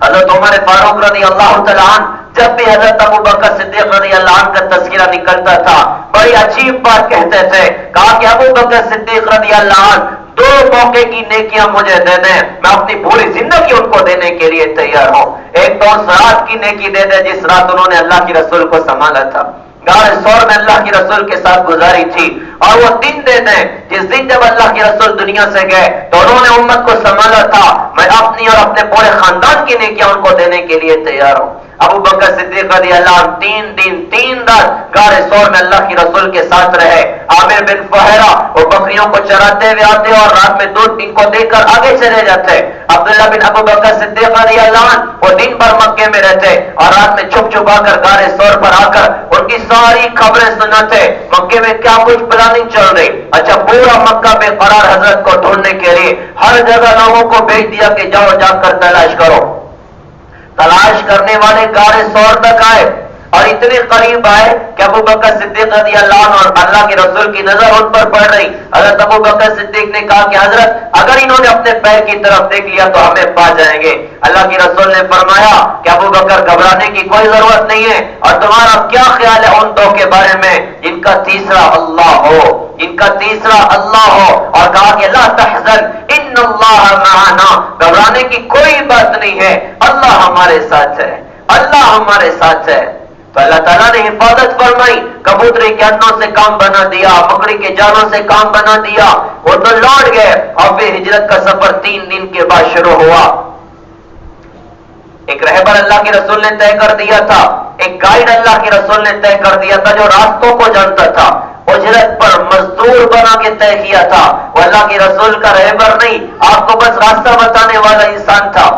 حضرت عمر فاروق رضی اللہ تعالیٰ عنہ جب بھی حضرت ابو بکر صدیق رضی اللہ عنہ کا تذکرہ نکلتا تھا بڑی عجیب بات کہتے تھے، کہا کہ ابو بکر صدیق رضی اللہ عنہ 2 موقع کی نیکیاں مجھے دے دیں، میں اپنی پوری زندگی ان کو دینے کے لیے تیار ہوں۔ ایک تو اس رات کی نیکی دے دیں جس رات انہوں نے اللہ کے رسول کو سنبھالا تھا، غار ثور میں اللہ کے رسول کے ساتھ گزاری تھی، اور وہ دن دے دیں جس دن جب اللہ کے رسول دنیا سے گئے تو انہوں نے امت کو سنبھالا تھا۔ میں اپنی اور اپنے پورے خاندان کی نیکیاں ان کو دینے کے لیے تیار ہوں۔ ابو بکر صدیق رضی اللہ عنہ 3 دن 3 رات غار ثور میں اللہ کے رسول کے ساتھ رہے۔ عامر بن فہیرہ وہ بکریوں کو چراتے ہوئے آتے اور رات میں دودھ ان کو دے کر آگے چلے جاتے۔ عبداللہ بن ابو بکر صدیق رضی اللہ عنہ وہ دن بھر مکے میں رہتے اور رات میں چھپ چھپا کر غار ثور پر آ کر ان کی ساری خبریں سناتے، مکے میں کیا کچھ پلاننگ چل رہی۔ اچھا پورا مکہ بے قرار حضرت کو ڈھونڈنے کے لیے ہر جگہ لوگوں کو بھیج دیا کہ جاؤ جا کر تلاش کرو۔ تلاش کرنے والے غار ثور تک آئے اور اتنے قریب آئے کہ ابو بکر صدیق رضی اللہ عنہ اور اللہ کے رسول کی نظر ان پر پڑ رہی۔ حضرت ابو بکر صدیق نے کہا کہ حضرت اگر انہوں نے اپنے پیر کی طرف دیکھ لیا تو ہمیں پا جائیں گے۔ اللہ کے رسول نے فرمایا کہ ابو بکر گھبرانے کی کوئی ضرورت نہیں ہے، اور تمہارا کیا خیال ہے ان 2 کے بارے میں جن کا تیسرا اللہ ہو، جن کا تیسرا اللہ ہو؟ اور کہا کہ لا تحزن ان اللہ معنا، گھبرانے کی کوئی بات نہیں ہے، اللہ ہمارے ساتھ ہے، اللہ ہمارے ساتھ ہے۔ تو اللہ تعالیٰ نے حفاظت فرمائی، کبوتری کے انڈوں سے کام بنا دیا، بکری کے جالوں سے کام بنا دیا، وہ تو لوٹ گئے۔ اور پھر ہجرت کا سفر 3 دن کے بعد شروع ہوا۔ ایک رہبر اللہ کے رسول نے طے کر دیا تھا، ایک گائیڈ اللہ کے رسول نے طے کر دیا تھا جو راستوں کو جانتا تھا، اجرت پر مزدور بنا کے طے کیا تھا۔ وہ اللہ کے رسول کا رہبر نہیں، آپ کو بس راستہ بتانے والا انسان تھا۔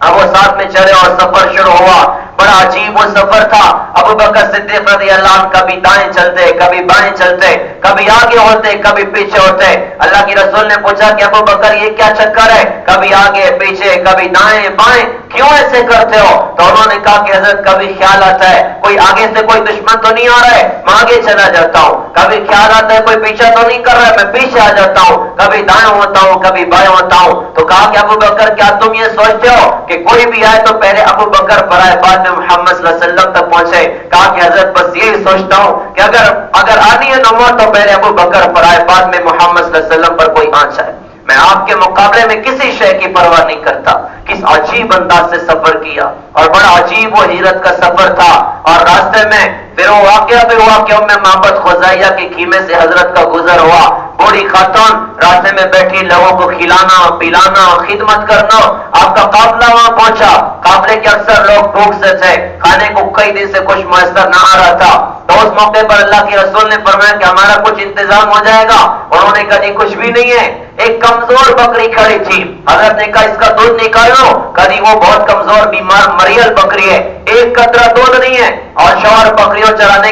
اب وہ ساتھ میں چلے اور سفر شروع ہوا۔ بڑا عجیب وہ سفر تھا۔ ابو بکر صدیق رضی اللہ عنہ کبھی دائیں چلتے، کبھی بائیں چلتے، کبھی آگے ہوتے، کبھی پیچھے ہوتے۔ اللہ کے رسول نے پوچھا کہ ابو بکر یہ کیا چکر ہے، کبھی آگے پیچھے، کبھی دائیں بائیں، کیوں ایسے کرتے ہو؟ تو انہوں نے کہا کہ حضرت کبھی خیال آتا ہے کوئی آگے سے کوئی دشمن تو نہیں آ رہا ہے، میں آگے چلا جاتا ہوں، کبھی خیال آتا ہے کوئی پیچھا تو نہیں کر رہا ہے، میں پیچھے آ جاتا ہوں، کبھی دائیں ہوتا ہوں، کبھی بائیں ہوتا ہوں۔ تو کہا کہ ابو بکر کیا تم یہ سوچتے ہو کہ کوئی بھی آئے تو پہلے ابو بکر پر آئے بعد میں محمد صلی اللہ علیہ وسلم تک پہنچے؟ کہا کہ حضرت بس یہی سوچتا ہوں کہ اگر آنی ہے نمبر تو پہلے ابو بکر پر آئے بعد میں محمد صلی اللہ علیہ وسلم پر کوئی آنچ آئے۔ میں آپ کے مقابلے میں کسی شے کی پرواہ نہیں کرتا۔ کس عجیب انداز سے سفر کیا، اور بڑا عجیب وہ ہجرت کا سفر تھا۔ اور راستے میں پھر وہ واقعہ بھی ہوا کہ ام معبد خزاعیہ کے خیمے سے حضرت کا گزر ہوا۔ بوڑھی خاتون راستے میں بیٹھی لوگوں کو کھلانا پلانا خدمت کرنا۔ آپ کا قافلہ وہاں پہنچا، قافلے کے اکثر لوگ بھوک سے تھے، کھانے کو کئی دن سے کچھ میسر نہ آ رہا تھا۔ تو اس موقع پر اللہ کے رسول نے فرمایا کہ ہمارا کچھ انتظام ہو جائے گا۔ انہوں نے کہا جی کچھ بھی نہیں ہے۔ ایک کمزور بکری کھڑی تھی، حضرت نے کہا اس کا دودھ نکالو، کہا وہ بہت کمزور بیمار مریل بکری ہے، ایک قطرہ دودھ نہیں ہے، اور شوہر بکریوں چرانے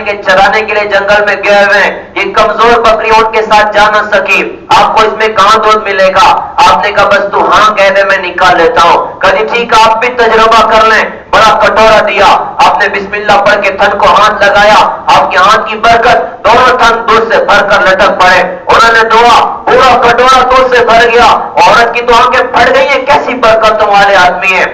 کے لیے جنگل میں گئے ہوئے ہیں، یہ کمزور بکری ان کے ساتھ جا نہ سکی، آپ کو اس میں کہاں دودھ ملے گا؟ آپ نے کہا بس تو ہاں کہہ دے میں نکال لیتا ہوں۔ کہا ٹھیک ہے آپ بھی تجربہ کر لیں۔ بڑا کٹورا دیا، آپ نے بسم اللہ پڑھ کے تھن کو ہاتھ لگایا، آپ کے ہاتھ کی برکت دونوں تھن دودھ سے بھر کر لٹک پڑے۔ انہوں نے دعا، پورا کٹورا دودھ سے بھر گیا، عورت کی تو آنکھیں پھٹ گئی ہیں، کیسی برکتوں والے آدمی ہیں۔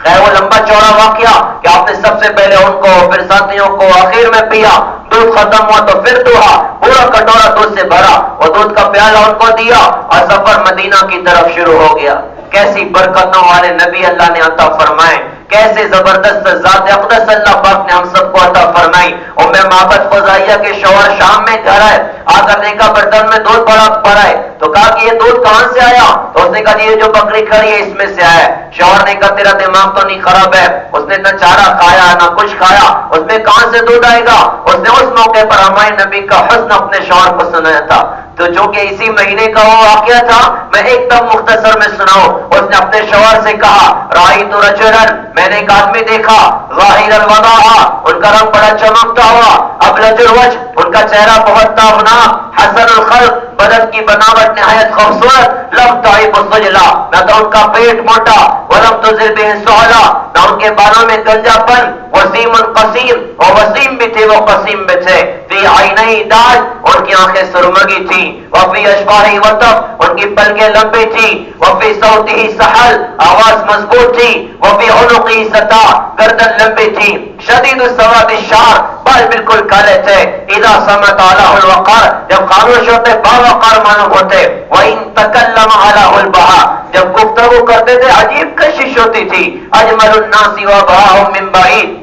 خیر وہ لمبا چوڑا واقعہ کہ آپ نے سب سے پہلے ان کو، پھر ساتھیوں کو، آخر میں پیا، دودھ ختم ہوا تو پھر دعا، پورا کٹورا دودھ سے بھرا، اور دودھ کا پیالہ ان کو دیا، اور سفر مدینہ کی طرف شروع ہو گیا۔ کیسی برکتوں والے نبی اللہ نے عطا فرمائے، کیسے زبردست ذات اقدس اللہ پاک نے ہم سب کو عطا فرمائی۔ ام معبد خزاعیہ کے شوہر شام میں گھر آئے، آ کر دیکھا برتن میں دودھ پڑا ہے، تو کہا کہ یہ دودھ کہاں سے آیا؟ تو اس نے کہا یہ جو بکری کھڑی ہے اس میں سے آیا ہے۔ شوہر نے کہا تیرا دماغ تو نہیں خراب ہے؟ اس نے نہ چارہ کھایا نہ کچھ کھایا، اس میں کہاں سے دودھ آئے گا؟ اس نے اس موقع پر ہمارے نبی کا حسن اپنے شوہر کو سنایا تھا، تو جو کہ اسی مہینے کا وہ واقعہ تھا، میں ایک دم مختصر میں سناؤں۔ اس نے اپنے شوہر سے کہا رأیت رجلا، میں نے ایک آدمی دیکھا، ظاہر الوضاء، ان کا رنگ بڑا چمکتا ہوا، ابلج الوجه، ان کا چہرہ بہت تابناک، حسن الخلق، بدن کی بناوٹ نہایت خوبصورت، لم تعب السجلا، نہ تو ان کا پیٹ موٹا، ولم تزر به السعلا، نہ ان کے بالوں میں گنجا پن، وسیم قسیم، اور وسیم بھی تھے وہ قسیم بھی تھے، فی عینی داج، ان کی آنکھیں سرمگی تھی، وفی اشفاہ وطف، ان کی پلکیں لمبی تھی، وفی صوتہ سحل، آواز مضبوط تھی، وفی عنقہ ستا، گردن لمبی تھی، شدید السواد الشعر، بال بالکل کالے تھے، اذا سمت علیہ الوقار، جب خاموش ہوتے باوقار معلوم ہوتے، وَإِن تَكَلَّمَ عَلَىٰ الْبَهَا، جب گفتگو کرتے تھے عجیب کشش ہوتی تھی، اجمل الناس وَبَهَاهُم مِّن بَعِيدٍ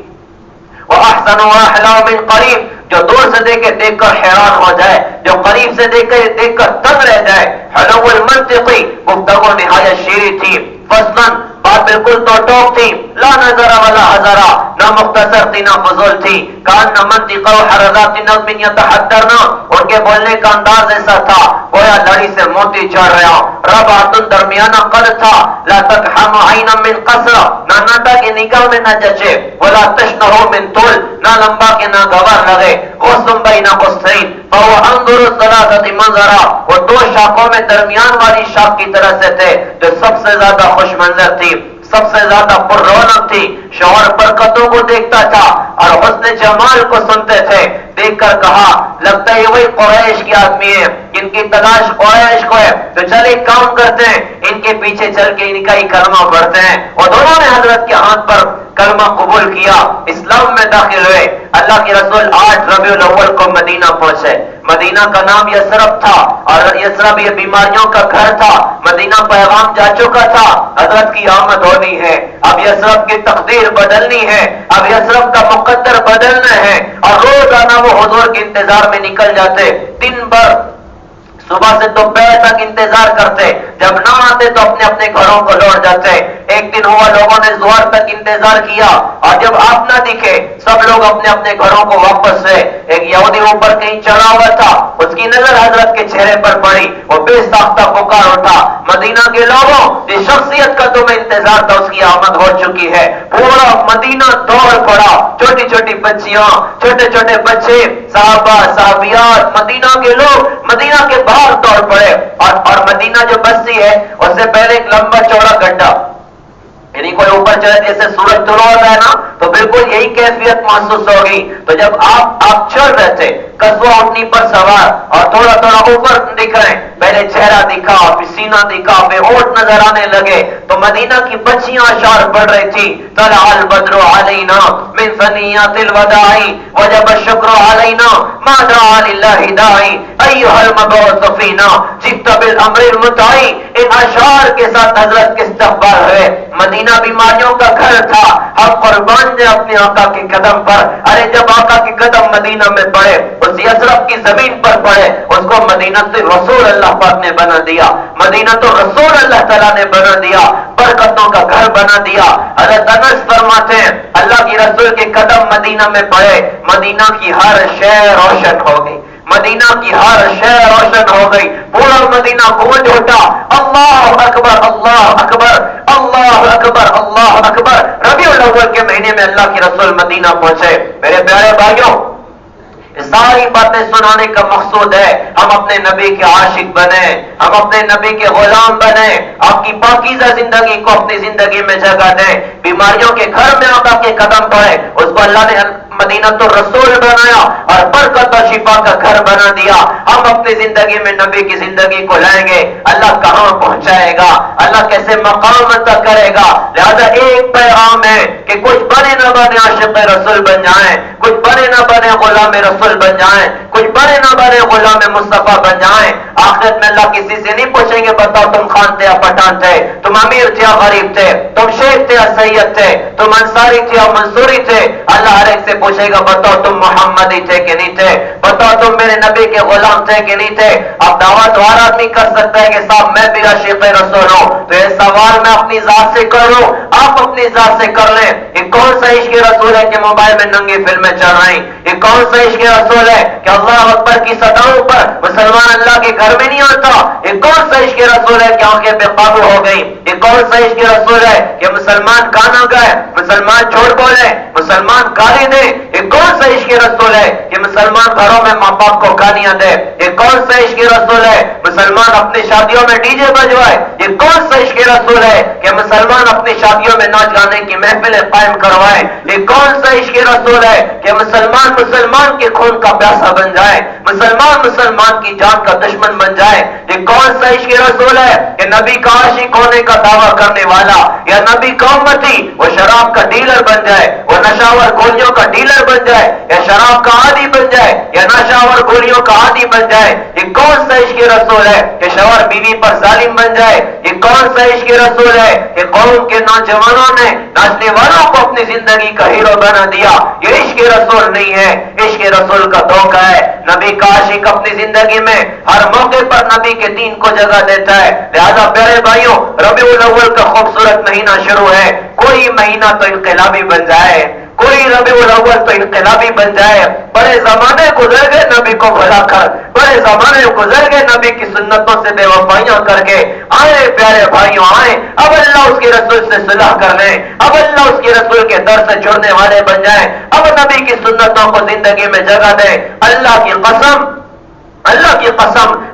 وَأَحْسَنُ وَأَحْلَىٰ مِن قَرِيبٍ، جو دور سے دیکھ کر حیران ہو جائے، جو قریب سے دیکھ کر تنگ رہ جائے، حلو المنطقی، گفتگو نہایت شیریں تھی، فصلاً، بات بالکل تو ٹوک تھی، لا نظر ولا حضرا، نہ مختصر تھی نہ فضول تھی، کان منطقہ و حرزات نظم یتحدرنا، ان کے بولنے کا انداز ایسا تھا گویا لڑی سے موتی چڑھ رہا، ربعۃ درمیانہ قد تھا، لا تقحم عینا من قصر، نہ ناٹا کی نگاہ میں نہ جچے، ولا تشنہ من طول، نہ لمبا کے نہ گوار لگے، غصن بین قصین، فهو انظر الثلاثة منظرا، وہ دو شاخوں میں درمیان والی شاخ کی طرح سے تھے جو سب سے زیادہ خوش منظر تھی، سب سے زیادہ پر رونق تھی۔ شوہر برکتوں کو دیکھتا تھا اور حسن جمال کو سنتے تھے، دیکھ کر کہا لگتا ہے یہ وہی قریش کے آدمی ہیں، ان کی تلاش قریش کو ہے، تو چل ایک کام کرتے ہیں، ان کے پیچھے چل کے ان کا ہی کلمہ پڑھتے ہیں۔ اور دونوں نے حضرت کے ہاتھ پر کلمہ قبول کیا، اسلام میں داخل ہوئے۔ اللہ کے رسول 8 ربیع الاول کو مدینہ پہنچے۔ مدینہ کا نام یثرب تھا، اور یثرب یہ بیماریوں کا گھر تھا، مدینہ پیغام جا چکا تھا، حضرت کی آمد ہونی ہے، اب یثرب کی تقدیر بدلنی ہے، اب یثرب کا مقدر بدلنا ہے، اور روزانہ وہ حضور کے انتظار میں نکل جاتے، دن بھر صبح سے دوپہر تک انتظار کرتے، جب نہ آتے تو اپنے اپنے گھروں کو لوٹ جاتے۔ ایک دن ہوا لوگوں نے زوہر تک انتظار کیا، اور جب آپ نہ دکھے سب لوگ اپنے اپنے گھروں کو واپس گئے۔ ایک یہودی اوپر کہیں چڑھا ہوا تھا، اس کی نظر حضرت کے چہرے پر پڑی، وہ بے ساختہ پکار اٹھا مدینہ کے لوگوں، جس شخصیت کا تمہیں انتظار تھا اس کی آمد ہو چکی ہے۔ پورا مدینہ دوڑ پڑا، چھوٹی چھوٹی بچیاں، چھوٹے چھوٹے بچے، صحابہ صحابیات، مدینہ کے لوگ مدینہ کے باہر دوڑ پڑے، اور مدینہ جو بستی ہے اس سے پہلے ایک لمبا چوڑا گڈھا، یعنی کوئی اوپر چڑھے جیسے سورج طلوع ہوتا ہے نا، تو بالکل یہی کیفیت محسوس ہوگی۔ تو جب آپ چڑھ رہے تھے قصبہ اٹھنی پر سوار، اور تھوڑا تھوڑا اوپر دکھ رہے ہیں، پہلے چہرہ دکھا پھر سینہ دکھا پھر اونٹ نظر آنے لگے، تو مدینہ کی بچیاں اشعار پڑھ رہی تھی، طلع البدر علینا من ثنیات الوداع وجب الشکر علینا ما دعا للہ داعی ایھا المبعوث فینا جئت بالامر المطاع، ان اشعار کے ساتھ حضرت کے استقبال ہوئے۔ مدینہ بیماریوں کا گھر تھا، ہم قربان جائیں اپنے آقا کے قدم پر۔ ارے جب آقا کے قدم مدینہ میں پڑے، اس یثرب کی زمین پر پڑے، اس کو مدینہ رسول اللہ پاک نے بنا دیا، مدینہ تو رسول اللہ تعالیٰ نے بنا دیا، برکتوں کا گھر بنا دیا۔ حضرت انس فرماتے ہیں اللہ کی رسول کے قدم مدینہ میں پڑے، مدینہ کی ہر شے روشن ہو گئی، مدینہ کی ہر شے روشن ہو گئی، پورا مدینہ گونج اٹھا، اللہ اکبر اللہ اکبر اللہ اکبر اللہ اکبر۔ ربیع الاول کے مہینے میں اللہ کے رسول مدینہ پہنچے۔ میرے پیارے بھائیوں، ساری باتیں سنانے کا مقصود ہے ہم اپنے نبی کے عاشق بنیں، ہم اپنے نبی کے غلام بنیں، آپ کی پاکیزہ زندگی کو اپنی زندگی میں جگہ دیں، بیماریوں کے گھر میں آقا کے قدم پڑے، اس کو اللہ نے مدینہ تو رسول بنایا اور برکت اور شفا کا گھر بنا دیا۔ ہم اپنی زندگی میں نبی کی زندگی کو لائیں گے، اللہ کہاں پہنچائے گا، اللہ کیسے مقام عطا کرے گا۔ لہذا ایک پیغام ہے کہ کچھ بنے نہ بنے عاشق رسول بن جائیں، کچھ بنے نہ بنے غلام رسول بن جائیں، کچھ بنے نہ بنے غلام مصطفیٰ بن جائیں۔ آخرت میں اللہ کسی سے نہیں پوچھیں گے بتاؤ تم خان تھے یا پٹھان تھے، تم امیر تھے یا غریب تھے، تم شیخ تھے یا سید تھے، تم انصاری تھے یا منصوری تھے۔ اللہ ہر ایک سے پوچھے گا بتاؤ تم محمدی تھے کہ نہیں تھے، بتاؤ تم میرے نبی کے غلام تھے کہ نہیں تھے۔ اب دعویٰ تو ہر آدمی کر سکتا ہے کہ صاحب میں بھی عاشق رسول ہوں، تو یہ سوال میں اپنی ذات سے کر لوں، آپ اپنی ذات سے کر لیں۔ یہ کون سا عشق رسول ہے کہ موبائل میں ننگی فلمیں چل رہی؟ یہ کون سا عشق رسول ہے کہ اللہ اکبر کی صداؤں پر مسلمان اللہ کے گھر میں نہیں آتا؟ یہ کون سا عشق رسول ہے کہ آنکھیں بے قابو ہو گئی؟ یہ کون سا عشق رسول ہے کہ مسلمان گانا گائے، مسلمان جھوٹ بولے، مسلمان گالی دے؟ یہ کون سا عشق رسول ہے کہ مسلمان گھروں میں ماں باپ کو گالیاں دے؟ یہ کون سا عشق رسول ہے مسلمان اپنی شادیوں میں ڈی جے بجوائے؟ یہ کون سا عشق رسول ہے کہ مسلمان اپنی شادیوں میں ناچ گانے کی محفلیں قائم کروائے؟ یہ کون سا عشق رسول ہے کہ مسلمان کے خون کا پیاسا بن جائے، مسلمان کی جان کا دشمن بن جائے؟ یہ کون سا عشق رسول ہے کہ نبی کا عاشق ہونے کا دعویٰ کرنے والا یا نبی کا امتی وہ شراب کا ڈیلر بن جائے، وہ نشاور گولیوں کا ڈیلر بن جائے، یا شراب کا عادی بن جائے، یا نشاور گولیوں کا عادی بن جائے؟ یہ کون سا عشق رسول ہے کہ شوہر بیوی پر ظالم بن جائے؟ یہ کون سا عشق رسول ہے کہ قوم کے نوجوانوں نے ناچنے والوں کو اپنی زندگی کا ہیرو بنا دیا؟ یہ عشق رسول نہیں ہے، عشق رسول کا دھوکہ ہے۔ نبی کا عاشق اپنی زندگی میں ہر موقع پر نبی کے دین کو جگہ دیتا ہے۔ لہذا پیارے بھائیوں، ربیع الاول کا خوبصورت مہینہ شروع ہے، کوئی مہینہ تو انقلابی بن جائے، کوئی ربیع الاول تو انقلابی بن جائے۔ بڑے زمانے گزر گئے نبی کو بھلا کر، بڑے زمانے گزر گئے نبی کی سنتوں سے بے وفائیاں کر کے۔ آئے پیارے بھائیوں آئے، اب اللہ اس کے رسول سے صلح کر لیں، اب اللہ اس کے رسول کے در سے جڑنے والے بن جائیں، اب نبی کی سنتوں کو زندگی میں جگہ دیں۔ اللہ کی قسم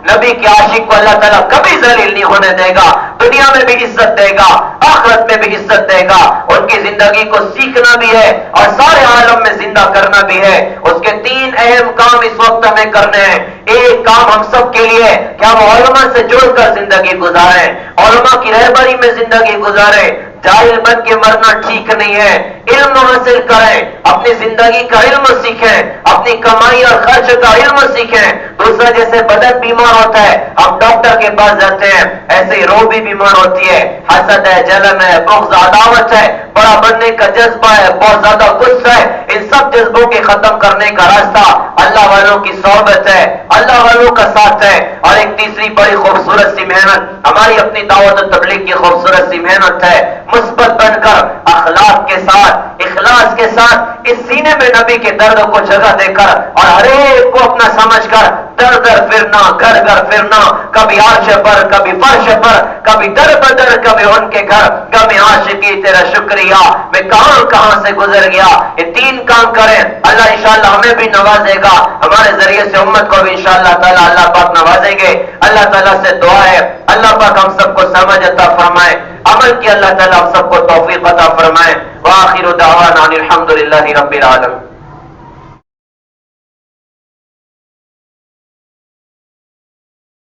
نبی کے عاشق کو اللہ تعالیٰ کبھی ذلیل نہیں ہونے دے گا، دنیا میں بھی عزت دے گا، آخرت میں بھی عزت دے گا۔ ان کی زندگی کو سیکھنا بھی ہے اور سارے عالم میں زندہ کرنا بھی ہے۔ اس کے 3 اہم کام اس وقت ہمیں کرنے ہیں۔ ایک کام ہم سب کے لیے کہ ہم علماء سے جڑ کر زندگی گزاریں، علماء کی رہبری میں زندگی گزاریں۔ جاہل بن کے مرنا ٹھیک نہیں ہے، علم حاصل کریں، اپنی زندگی کا علم سیکھیں، اپنی کمائی اور خرچ کا علم سیکھیں۔ دوسرا جیسے بدن بیمار ہوتا ہے ہم ڈاکٹر کے پاس جاتے ہیں، ایسے ہی روح بھی بیمار ہوتی ہے، حسد ہے، جلن ہے، بغض، عداوت ہے، بڑا بننے کا جذبہ ہے، بہت زیادہ غصہ ہے۔ ان سب جذبوں کے ختم کرنے کا راستہ اللہ والوں کی صحبت ہے، اللہ والوں کا ساتھ ہے۔ اور ایک تیسری بڑی خوبصورت سی محنت ہماری اپنی دعوت و تبلیغ کی خوبصورت سی محنت ہے، مثبت بن کر اخلاق کے ساتھ، اخلاص کے ساتھ اس سینے میں نبی کے درد کو جگہ دے کر اور ہر ایک کو اپنا سمجھ کر در در پھرنا، گھر گھر پھرنا، کبھی عرش پر، کبھی فرش پر، کبھی در بدر، کبھی ان کے گھر، کبھی عاشقی تیرا شکریہ میں کہاں سے گزر گیا۔ یہ 3 کام کریں، اللہ انشاءاللہ ہمیں بھی نوازے گا، ہمارے ذریعے سے امت کو بھی انشاءاللہ تعالی اللہ پاک نوازیں گے۔ اللہ تعالیٰ سے دعا ہے اللہ پاک ہم سب کو سمجھ عطا فرمائے، عمل کی اللہ تعالیٰ ہم سب کو توفیق عطا فرمائے۔ وآخر دعوانا ان الحمد للہ رب العالمین۔